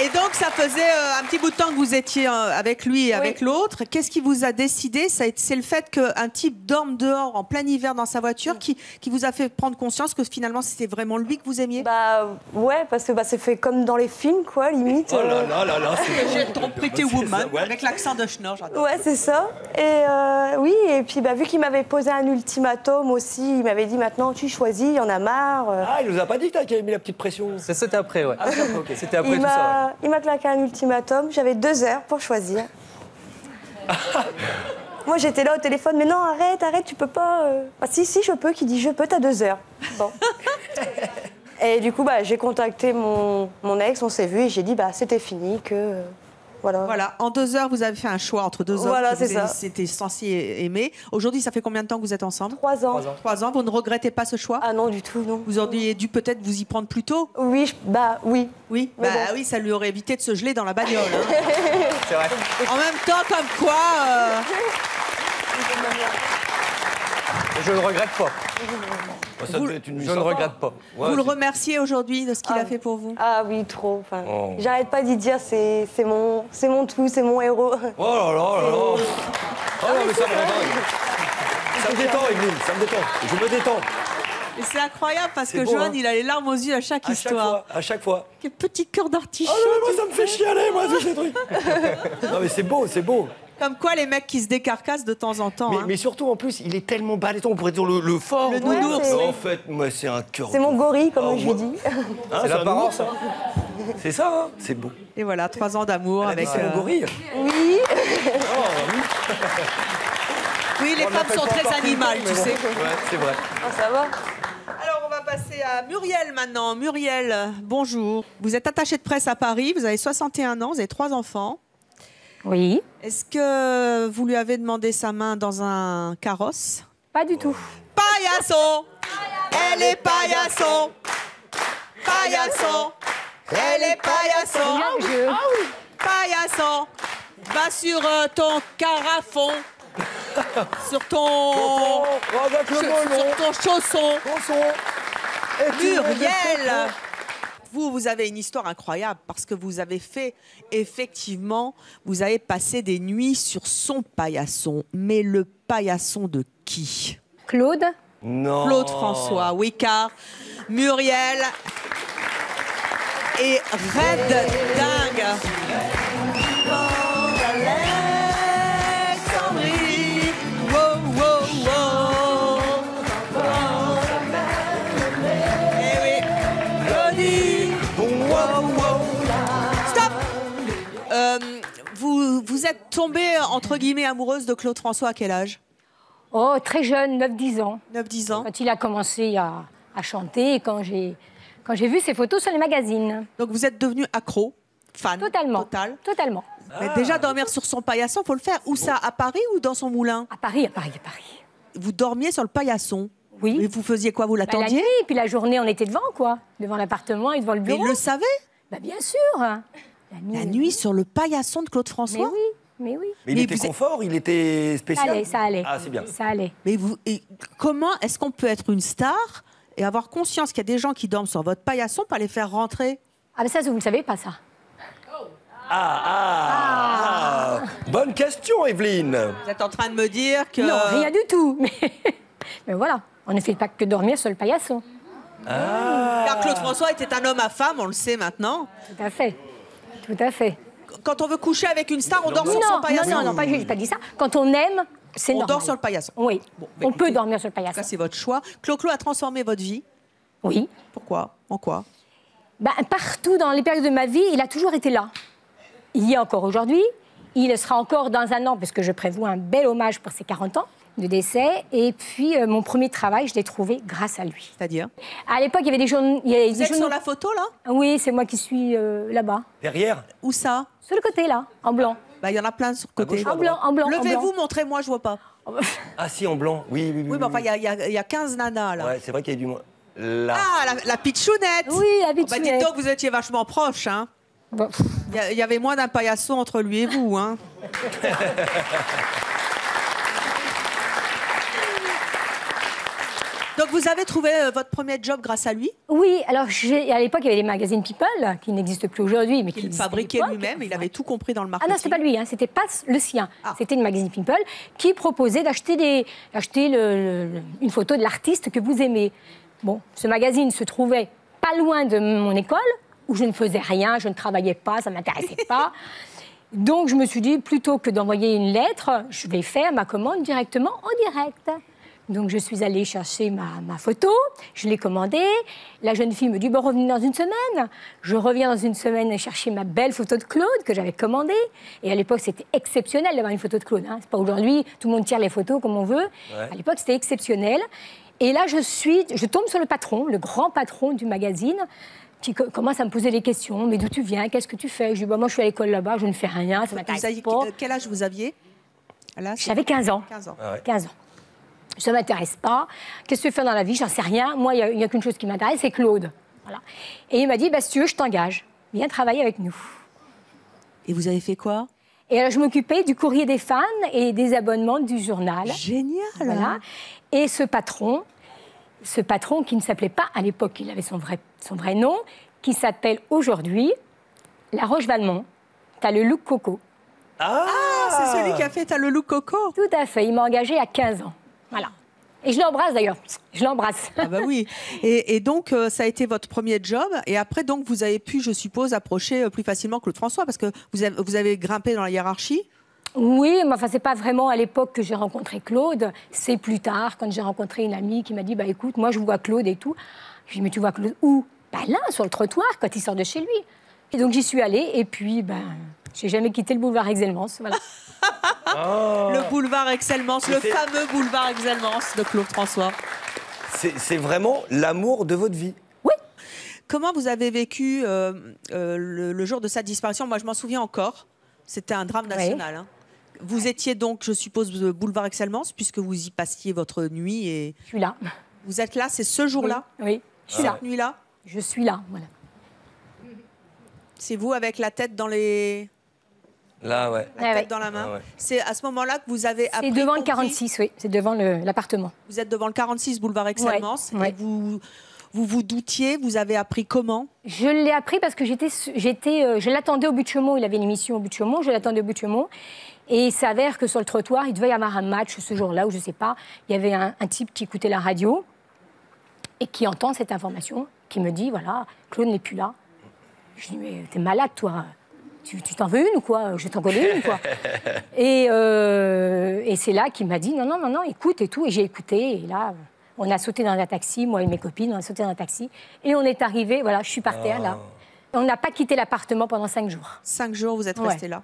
Et donc, ça faisait un petit bout de temps que vous étiez avec lui et avec l'autre. Qu'est-ce qui vous a décidé? C'est le fait qu'un type dorme dehors en plein hiver dans sa voiture qui vous a fait prendre conscience que finalement, c'était vraiment lui que vous aimiez? Bah ouais, parce que c'est fait comme dans les films, quoi, limite. Oh là là là là, c'est J'ai trop Pretty Woman, avec l'accent de Schnorr, j'adore. Ouais, c'est ça. Et oui, et puis vu qu'il m'avait posé un ultimatum aussi, il m'avait dit maintenant tu choisis, il y en a marre. Ah, il nous a pas dit qu'il avait mis la petite pression. C'était après, ouais. Ah, c'est après, ok. C'était après tout ça, ouais. Il m'a claqué un ultimatum, j'avais 2 heures pour choisir. Moi j'étais là au téléphone, mais non arrête, tu peux pas. Ah si je peux, qui dit je peux, t'as 2 heures. Bon. Et du coup j'ai contacté mon ex, on s'est vu et j'ai dit c'était fini, que voilà. Voilà, en 2 heures vous avez fait un choix entre 2 hommes Voilà, que c'est ça. vous étiez censés aimer. Aujourd'hui, ça fait combien de temps que vous êtes ensemble? 3 ans. 3 ans, vous ne regrettez pas ce choix? Ah non, du tout, non. Vous auriez dû peut-être vous y prendre plus tôt? Oui, oui. Oui, Mais bon. oui, ça lui aurait évité de se geler dans la bagnole. Hein. C'est vrai. En même temps, comme quoi... Je ne regrette pas. Ça devait être une nuit Je ne sympa. regrette pas. Ouais, vous le remerciez aujourd'hui de ce qu'il Ah. a fait pour vous? Ah oui, trop. Enfin, Oh. j'arrête pas d'y dire, c'est mon tout, c'est mon héros. Oh là là là là. Oh non, mais ça me rend dingue. Ça me détend, Evelyne, ça me détend. Je me détends. Et c'est incroyable parce C'est que beau, Johan, hein. il a les larmes aux yeux à chaque histoire. À chaque fois. Quel petit cœur d'artichaut. Ah non, mais moi, ça me fait chialer, moi, tous ces trucs. Non, mais c'est beau, c'est beau. Comme quoi, les mecs qui se décarcassent de temps en temps. Mais, hein. mais surtout, en plus, il est tellement balaiton, on pourrait dire le fort. Le quoi. nounours. c'est- En fait, moi, c'est un cœur. C'est mon gorille, comme Oh, je moi- lui dis. Hein, C'est l'apparence, un nounours, hein. C'est ça, hein. C'est beau. Et voilà, 3 ans d'amour Elle a dit, avec... c'est mon gorille. Oui. Oui, les On femmes l'appelle sont pas très encore animales, mais tu bon. sais. Ouais, c'est vrai. Ah, ça va. Alors, on va passer à Muriel maintenant. Muriel, bonjour. Vous êtes attachée de presse à Paris, vous avez 61 ans, vous avez 3 enfants. Oui, Est-ce que vous lui avez demandé sa main dans un carrosse? pas du tout. Paillasson! Elle est paillasson! Paillasson! Elle est paillasson! Paillasson! Va sur ton carafon! Sur ton... Avec le sur melon. ton chausson! Et tu Muriel! Vous avez une histoire incroyable parce que vous avez fait, effectivement, vous avez passé des nuits sur son paillasson. Mais le paillasson de qui? Claude, Non. Claude François, oui, car Muriel est raide dingue. Alexandrie, wow, wow, wow. Eh oui, Claudie, wow, wow. Stop. Vous êtes tombée, entre guillemets, amoureuse de Claude François à quel âge? oh, très jeune, 9-10 ans. 9-10 ans. Quand il a commencé à chanter, et quand j'ai vu ses photos sur les magazines. Donc vous êtes devenue accro. Fan Totalement. total. Totalement. Mais déjà, dormir sur son paillasson, faut le faire. Où ça, à Paris ou dans son moulin? À Paris, à Paris, à Paris. Vous dormiez sur le paillasson? Oui. Et vous faisiez quoi? Vous Bah, la l'attendiez? nuit, puis la journée, on était devant, quoi. Devant l'appartement et devant le Mais bureau. il le savait? Bah, bien sûr. La nuit sur le paillasson de Claude Mais François? oui, mais oui. Mais il Mais était vous êtes- confort, il était spécial. Ça allait. Ah, c'est bien. Ça allait. Mais comment est-ce qu'on peut être une star et avoir conscience qu'il y a des gens qui dorment sur votre paillasson pour les faire rentrer? Ah, mais ça, vous ne le savez pas, ça. Bonne question, Evelyne. Vous êtes en train de me dire que... Non, rien du tout. Mais voilà, on ne fait pas que dormir sur le paillasson. Car Claude François était un homme à femme, on le sait maintenant. Tout à fait. Tout à fait. Quand on veut coucher avec une star, on dort sur son Non, paillasson. non, non, j'ai pas dit ça. Quand on aime, c'est On normal. dort sur le paillasson. Oui, Bon, on peut dormir sur le Ça, paillasson. c'est votre choix. Clo-Clo a transformé votre vie. Oui. Pourquoi? En quoi? Ben, partout dans les périodes de ma vie, il a toujours été là. Il y est encore aujourd'hui. Il sera encore dans un an, parce que je prévois un bel hommage pour ses 40 ans de décès. Et puis, mon premier travail, je l'ai trouvé grâce à lui. C'est-à-dire? À l'époque, il y avait des journaux... Vous êtes sur la photo, là? Oui, c'est moi qui suis là-bas. Derrière? Où ça? Sur le côté, là, en blanc. Bah, il y en a plein sur le côté. gauche ou à En blanc, en blanc, en Levez-vous, blanc. montrez-moi, je vois pas. Ah si, en blanc. Oui, oui, oui. Oui, mais enfin, il y a 15 nanas, là. Ouais, c'est vrai qu'il y a du moins. Là. Ah, la pitchounette! Oui, la Oh, bah, pitchounette. dites donc, vous étiez vachement proches, hein? Bon. Il y avait moins d'un paillasson entre lui et vous, hein? Donc, vous avez trouvé votre premier job grâce à lui? Oui, alors à l'époque, il y avait les magazines People, qui n'existent plus aujourd'hui, mais qui Il existaient à fabriquait l'époque. lui-même, il avait tout compris dans le Ah marketing. non, c'était pas lui, hein, c'était pas le sien. Ah. C'était une magazine People qui proposait d'acheter une photo de l'artiste que vous aimez. Bon, ce magazine se trouvait pas loin de mon école, où je ne faisais rien, je ne travaillais pas, ça ne m'intéressait pas. Donc je me suis dit, plutôt que d'envoyer une lettre, je vais faire ma commande directement en direct. Donc je suis allée chercher ma photo, je l'ai commandée. La jeune fille me dit, bon, revenez dans une semaine. Je reviens dans une semaine chercher ma belle photo de Claude que j'avais commandée. Et à l'époque, c'était exceptionnel d'avoir une photo de Claude. Hein. C'est pas aujourd'hui, tout le monde tire les photos comme on veut. Ouais. À l'époque, c'était exceptionnel. Et là, je tombe sur le patron, le grand patron du magazine, qui commence à me poser des questions. Mais d'où tu viens? Qu'est-ce que tu fais? Je dis, bah, moi, je suis à l'école là-bas, je ne fais rien, ça m'intéresse pas. Quel âge vous aviez? J'avais 15 ans. 15 ans. Ah ouais. 15 ans. Ça ne m'intéresse pas. Qu'est-ce que tu fais dans la vie? J'en sais rien. Moi, il n'y a qu'une chose qui m'intéresse, c'est Claude. Voilà. Et il m'a dit, bah, si tu veux, je t'engage. Viens travailler avec nous. Et vous avez fait quoi? Et alors, je m'occupais du courrier des fans et des abonnements du journal. Génial. Voilà. Et ce patron qui ne s'appelait pas à l'époque, il avait son vrai nom, qui s'appelle aujourd'hui La Roche-Valmont. T'as le look coco. Ah, c'est celui qui a fait T'as le look coco? Tout à fait. Il m'a engagée à 15 ans. Voilà. Et je l'embrasse d'ailleurs. Je l'embrasse. Ah bah oui. Et donc, ça a été votre premier job. Et après, donc, vous avez pu, je suppose, approcher plus facilement Claude François parce que vous avez grimpé dans la hiérarchie. Oui, mais enfin, c'est pas vraiment à l'époque que j'ai rencontré Claude. C'est plus tard, quand j'ai rencontré une amie qui m'a dit, bah écoute, moi je vois Claude et tout. Je lui ai dit, mais tu vois Claude où? Bah là, sur le trottoir, quand il sort de chez lui. Et donc j'y suis allée et puis, ben, j'ai jamais quitté le boulevard Excelmans. Voilà. Le boulevard Excelmans, le fameux boulevard Excelmans de Claude François. C'est vraiment l'amour de votre vie. Oui. Comment vous avez vécu le jour de sa disparition? Moi, je m'en souviens encore. C'était un drame national. Oui. Hein. Vous étiez donc, je suppose, boulevard Excelmans, puisque vous y passiez votre nuit. Et... Je suis là. Vous êtes là, c'est ce jour-là? Oui, je suis là. Cette nuit-là? Je suis là, voilà. C'est vous avec la tête dans les... Là, ouais. La tête dans la main. Ah, ouais. C'est à ce moment-là que vous avez appris... C'est devant le 46, oui. C'est devant l'appartement. Vous êtes devant le 46, boulevard Excelmans. Ouais. Et vous doutiez, vous avez appris comment? Je l'ai appris parce que je l'attendais au but de Chaumont. Il avait une émission au but de Chaumont. Je l'attendais au but de Chaumont. Et il s'avère que sur le trottoir, il devait y avoir un match ce jour-là, ou je ne sais pas. Il y avait un type qui écoutait la radio et qui entend cette information, qui me dit, voilà, Claude n'est plus là. Je dis, mais t'es malade, toi. Tu t'en veux une ou quoi? Je t'en connais une ou quoi? Et c'est là qu'il m'a dit, non, écoute et tout. Et j'ai écouté. Et là, on a sauté dans un taxi, moi et mes copines, on a sauté dans un taxi. Et on est arrivé, voilà, je suis par terre, là. On n'a pas quitté l'appartement pendant 5 jours. 5 jours, vous êtes restés là?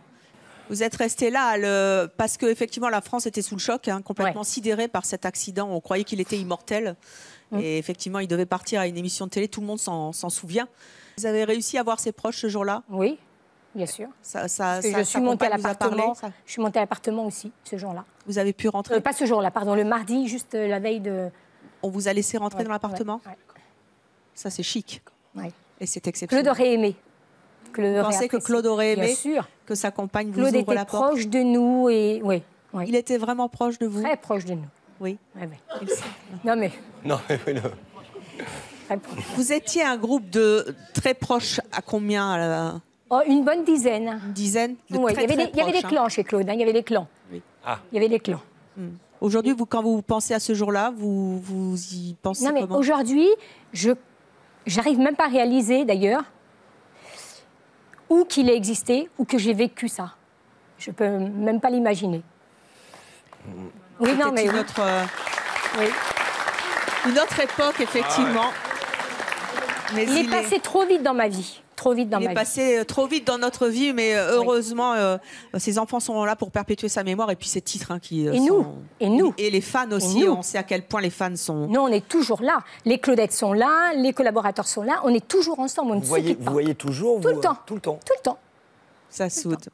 Vous êtes resté là parce qu'effectivement, la France était sous le choc, hein, complètement sidérée par cet accident. On croyait qu'il était immortel. Et effectivement, il devait partir à une émission de télé. Tout le monde s'en souvient. Vous avez réussi à voir ses proches ce jour-là? Oui. bien sûr. Parce que je suis montée à l'appartement. Ça... Je suis montée à l'appartement aussi ce jour-là. Vous avez pu rentrer pas ce jour-là, pardon, le mardi, juste la veille de. On vous a laissé rentrer dans l'appartement. Ouais. Ça c'est chic. Ouais. Et c'est exceptionnel. Claude aurait aimé. Vous pensez que Claude aurait aimé que sa compagne vous ouvre la porte? Claude était proche de nous et oui. Il était vraiment proche de vous? Très proche de nous. Oui. Non mais. Non. Vous étiez un groupe de très proches à combien une bonne dizaine. Une dizaine? Oui, il y avait des clans chez Claude, il y avait des clans. Oui. Il y avait des clans. Aujourd'hui, quand vous pensez à ce jour-là, vous y pensez comment? Non mais aujourd'hui, j'arrive même pas à réaliser d'ailleurs ou qu'il ait existé ou que j'ai vécu ça. Je peux même pas l'imaginer. Oui, non mais une autre époque effectivement. Mais il est passé trop vite dans ma vie. Il est passé trop vite dans notre vie, mais heureusement, ces enfants sont là pour perpétuer sa mémoire et puis ces titres qui nous et les fans aussi. On sait à quel point les fans sont. Nous, on est toujours là. Les Claudettes sont là, les collaborateurs sont là. On est toujours ensemble. Vous voyez toujours tout le temps. Tout le temps. Tout le temps. Ça soude.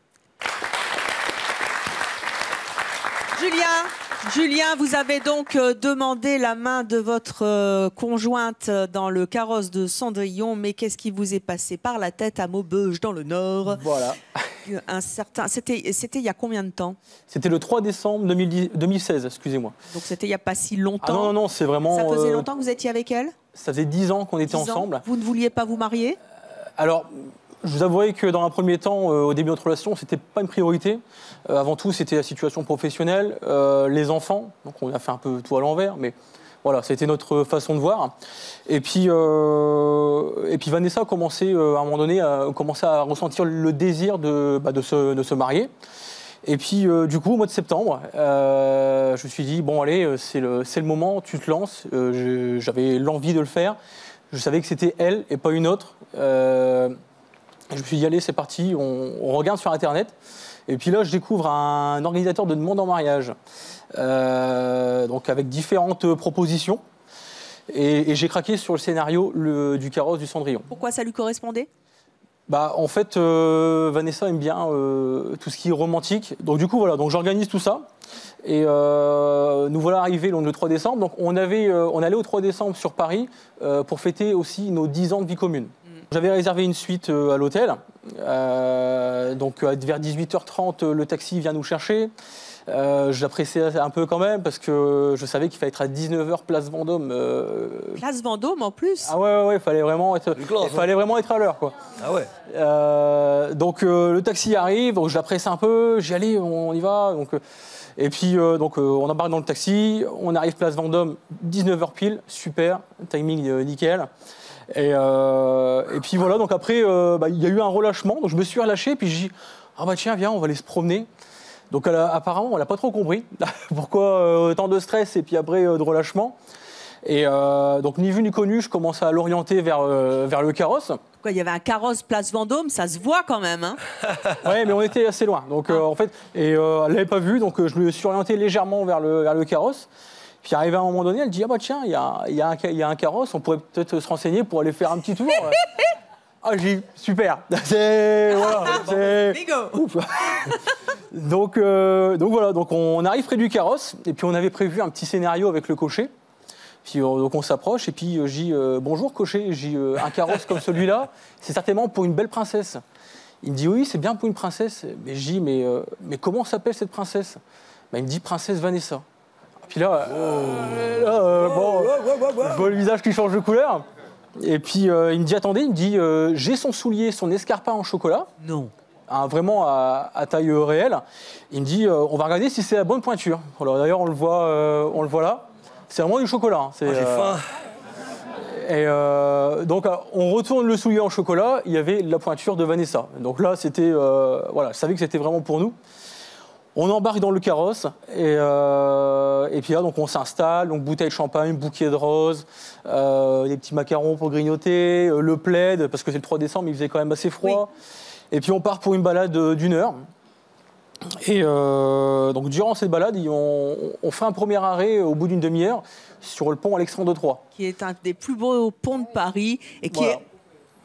Julien, vous avez donc demandé la main de votre conjointe dans le carrosse de Cendrillon, mais qu'est-ce qui vous est passé par la tête à Maubeuge, dans le Nord? Voilà. C'était il y a combien de temps? C'était le 3 décembre 2016, excusez-moi. Donc c'était il n'y a pas si longtemps. Ah non, c'est vraiment... Ça faisait longtemps que vous étiez avec elle? Ça faisait 10 ans qu'on était ensemble. Vous ne vouliez pas vous marier? Alors... Je vous avouerai que dans un premier temps, au début de notre relation, c'était pas une priorité. Avant tout, c'était la situation professionnelle, les enfants. Donc on a fait un peu tout à l'envers, mais voilà, c'était notre façon de voir. Et puis Vanessa a commencé, à un moment donné, à ressentir le désir de se marier. Et puis, du coup, au mois de septembre, je me suis dit, bon, allez, c'est le moment, tu te lances. J'avais l'envie de le faire. Je savais que c'était elle et pas une autre. Je me suis dit, allez, c'est parti, on regarde sur Internet. Et puis là, je découvre un organisateur de demande en mariage, donc avec différentes propositions. Et j'ai craqué sur le scénario du carrosse du Cendrillon. Pourquoi ça lui correspondait? En fait, Vanessa aime bien tout ce qui est romantique. Donc du coup, voilà, donc j'organise tout ça. Et nous voilà arrivés le 3 décembre. Donc on allait au 3 décembre sur Paris pour fêter aussi nos 10 ans de vie commune. J'avais réservé une suite à l'hôtel. Donc vers 18h30, le taxi vient nous chercher. J'appréciais un peu quand même parce que je savais qu'il fallait être à 19h place Vendôme. Place Vendôme en plus? Ah ouais, il fallait vraiment être à l'heure, quoi. Ah ouais. Donc le taxi arrive, donc je l'apprécie un peu, j'y allais, on y va. Et puis on embarque dans le taxi, on arrive place Vendôme, 19h pile, super, timing nickel. Et puis voilà, donc après, il y a eu un relâchement, donc je me suis relâché, puis j'ai dit, ah bah tiens, viens, on va aller se promener. Donc apparemment, on n'a pas trop compris pourquoi autant de stress et puis après de relâchement. Et donc ni vu ni connu, je commence à l'orienter vers le carrosse. Il y avait un carrosse place Vendôme, ça se voit quand même. Hein. Oui, mais on était assez loin. Donc en fait, elle l'avait pas vu, donc je me suis orienté légèrement vers le carrosse. Puis arrivé à un moment donné, elle dit, ah bah tiens, il y a un carrosse, on pourrait peut-être se renseigner pour aller faire un petit tour. Ah, j'ai dit, super. Ouf. Donc voilà, donc on arrive près du carrosse, et puis on avait prévu un petit scénario avec le cocher. Puis donc on s'approche, et puis je dis, bonjour cocher, j'ai un carrosse comme celui-là, c'est certainement pour une belle princesse. Il me dit, oui, c'est bien pour une princesse. Mais je dis, mais comment s'appelle cette princesse? Il me dit, princesse Vanessa. Puis là, je vois le visage qui change de couleur. Et puis il me dit, attendez, il me dit, j'ai son soulier, son escarpin en chocolat. Non. Vraiment à taille réelle. Il me dit, on va regarder si c'est la bonne pointure. D'ailleurs, on le voit là. C'est vraiment du chocolat. J'ai faim. Et donc, on retourne le soulier en chocolat. Il y avait la pointure de Vanessa. Donc là, c'était, je savais que c'était vraiment pour nous. On embarque dans le carrosse et puis là, donc on s'installe, donc bouteille de champagne, bouquet de roses, des petits macarons pour grignoter, le plaid, parce que c'est le 3 décembre, il faisait quand même assez froid. Oui. Et puis on part pour une balade d'1 heure. Et donc durant cette balade, on fait un premier arrêt au bout d'une demi-heure sur le pont Alexandre III. Qui est un des plus beaux ponts de Paris et qui est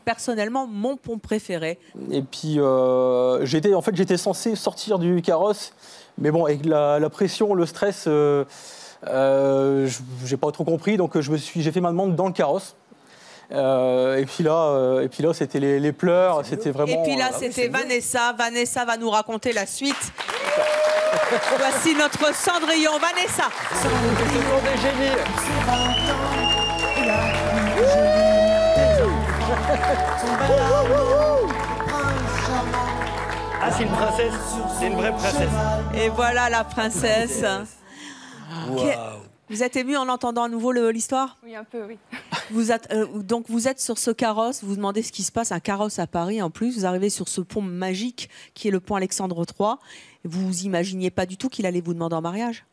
personnellement mon pont préféré. Et puis, j'étais censé sortir du carrosse, mais bon, avec la pression, le stress, j'ai pas trop compris, donc j'ai fait ma demande dans le carrosse. Et puis là, c'était les pleurs, c'était vraiment. Et puis là, c'était Vanessa. Vanessa va nous raconter la suite. Voici notre Cendrillon, Vanessa. Cendrillon des génies. Ah, c'est une princesse. C'est une vraie princesse. Et voilà la princesse. Waouh. Vous êtes ému en entendant à nouveau l'histoire? Oui, un peu, oui. Donc vous êtes sur ce carrosse, vous demandez ce qui se passe, un carrosse à Paris en plus, vous arrivez sur ce pont magique qui est le pont Alexandre III. Vous imaginiez pas du tout qu'il allait vous demander en mariage?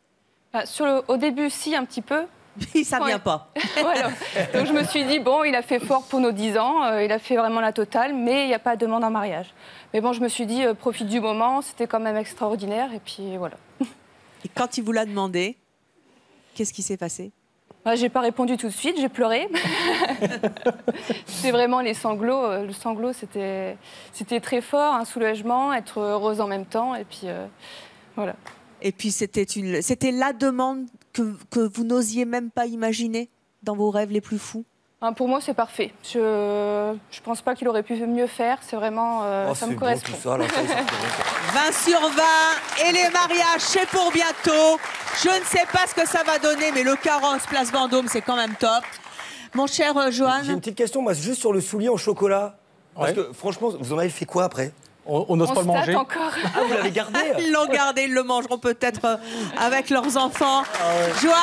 Au début, si, un petit peu. Ça vient pas. Voilà. Donc je me suis dit, bon, il a fait fort pour nos 10 ans, il a fait vraiment la totale, mais il n'y a pas de demande en mariage. Mais bon, je me suis dit, profite du moment, c'était quand même extraordinaire, et puis voilà. Et quand il vous l'a demandé, qu'est-ce qui s'est passé? J'ai pas répondu tout de suite, j'ai pleuré. C'était vraiment les sanglots. Le sanglot, c'était très fort, un soulagement, être heureuse en même temps, et puis voilà. Et puis c'était la demande que vous n'osiez même pas imaginer dans vos rêves les plus fous? Pour moi, c'est parfait. Je pense pas qu'il aurait pu mieux faire. C'est vraiment, ça me correspond. Bon, tout ça, là, 20 sur 20 et les mariages, c'est pour bientôt. Je ne sais pas ce que ça va donner, mais le carrosse Place Vendôme, c'est quand même top. Mon cher Johan. J'ai une petite question, moi, juste sur le soulier en chocolat. Parce que franchement, vous en avez fait quoi après? On n'ose pas le manger. Encore. Ah, vous l'avez gardé? Ils l'ont gardé, ils le mangeront peut-être avec leurs enfants. Johan,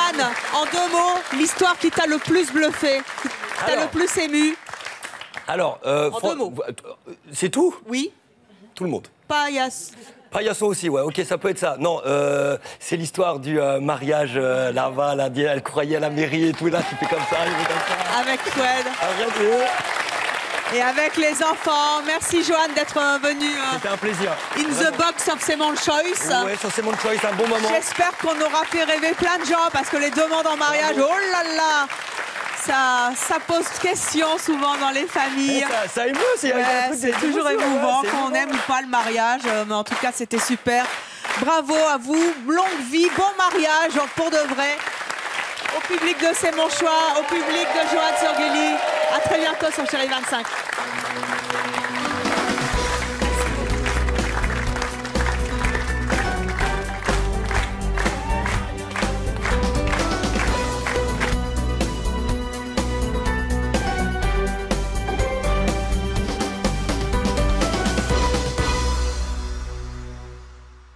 en 2 mots, l'histoire qui t'a le plus bluffé, qui t'a le plus ému. Alors, en 2 mots. C'est tout? Oui. Tout le monde. Paillas. Paillasson aussi, ouais, ok, ça peut être ça. Non, c'est l'histoire du mariage là-bas, là, elle croyait à la mairie et tout, là, tu fais comme ça, il fait comme ça. Avec Fred. Arrêtez. Et avec les enfants. Merci Johan d'être venu. C'était un plaisir. In the box of Second Choice. Ouais, sur Second Choice, un bon moment. J'espère qu'on aura fait rêver plein de gens parce que les demandes en mariage, oh là là, ça pose question souvent dans les familles. Ça émeut, c'est toujours émouvant qu'on aime ou pas le mariage. Mais en tout cas, c'était super. Bravo à vous. Longue vie, bon mariage pour de vrai. Au public de C'est mon choix, au public de Johan Sorguli. À très bientôt sur Chérie 25.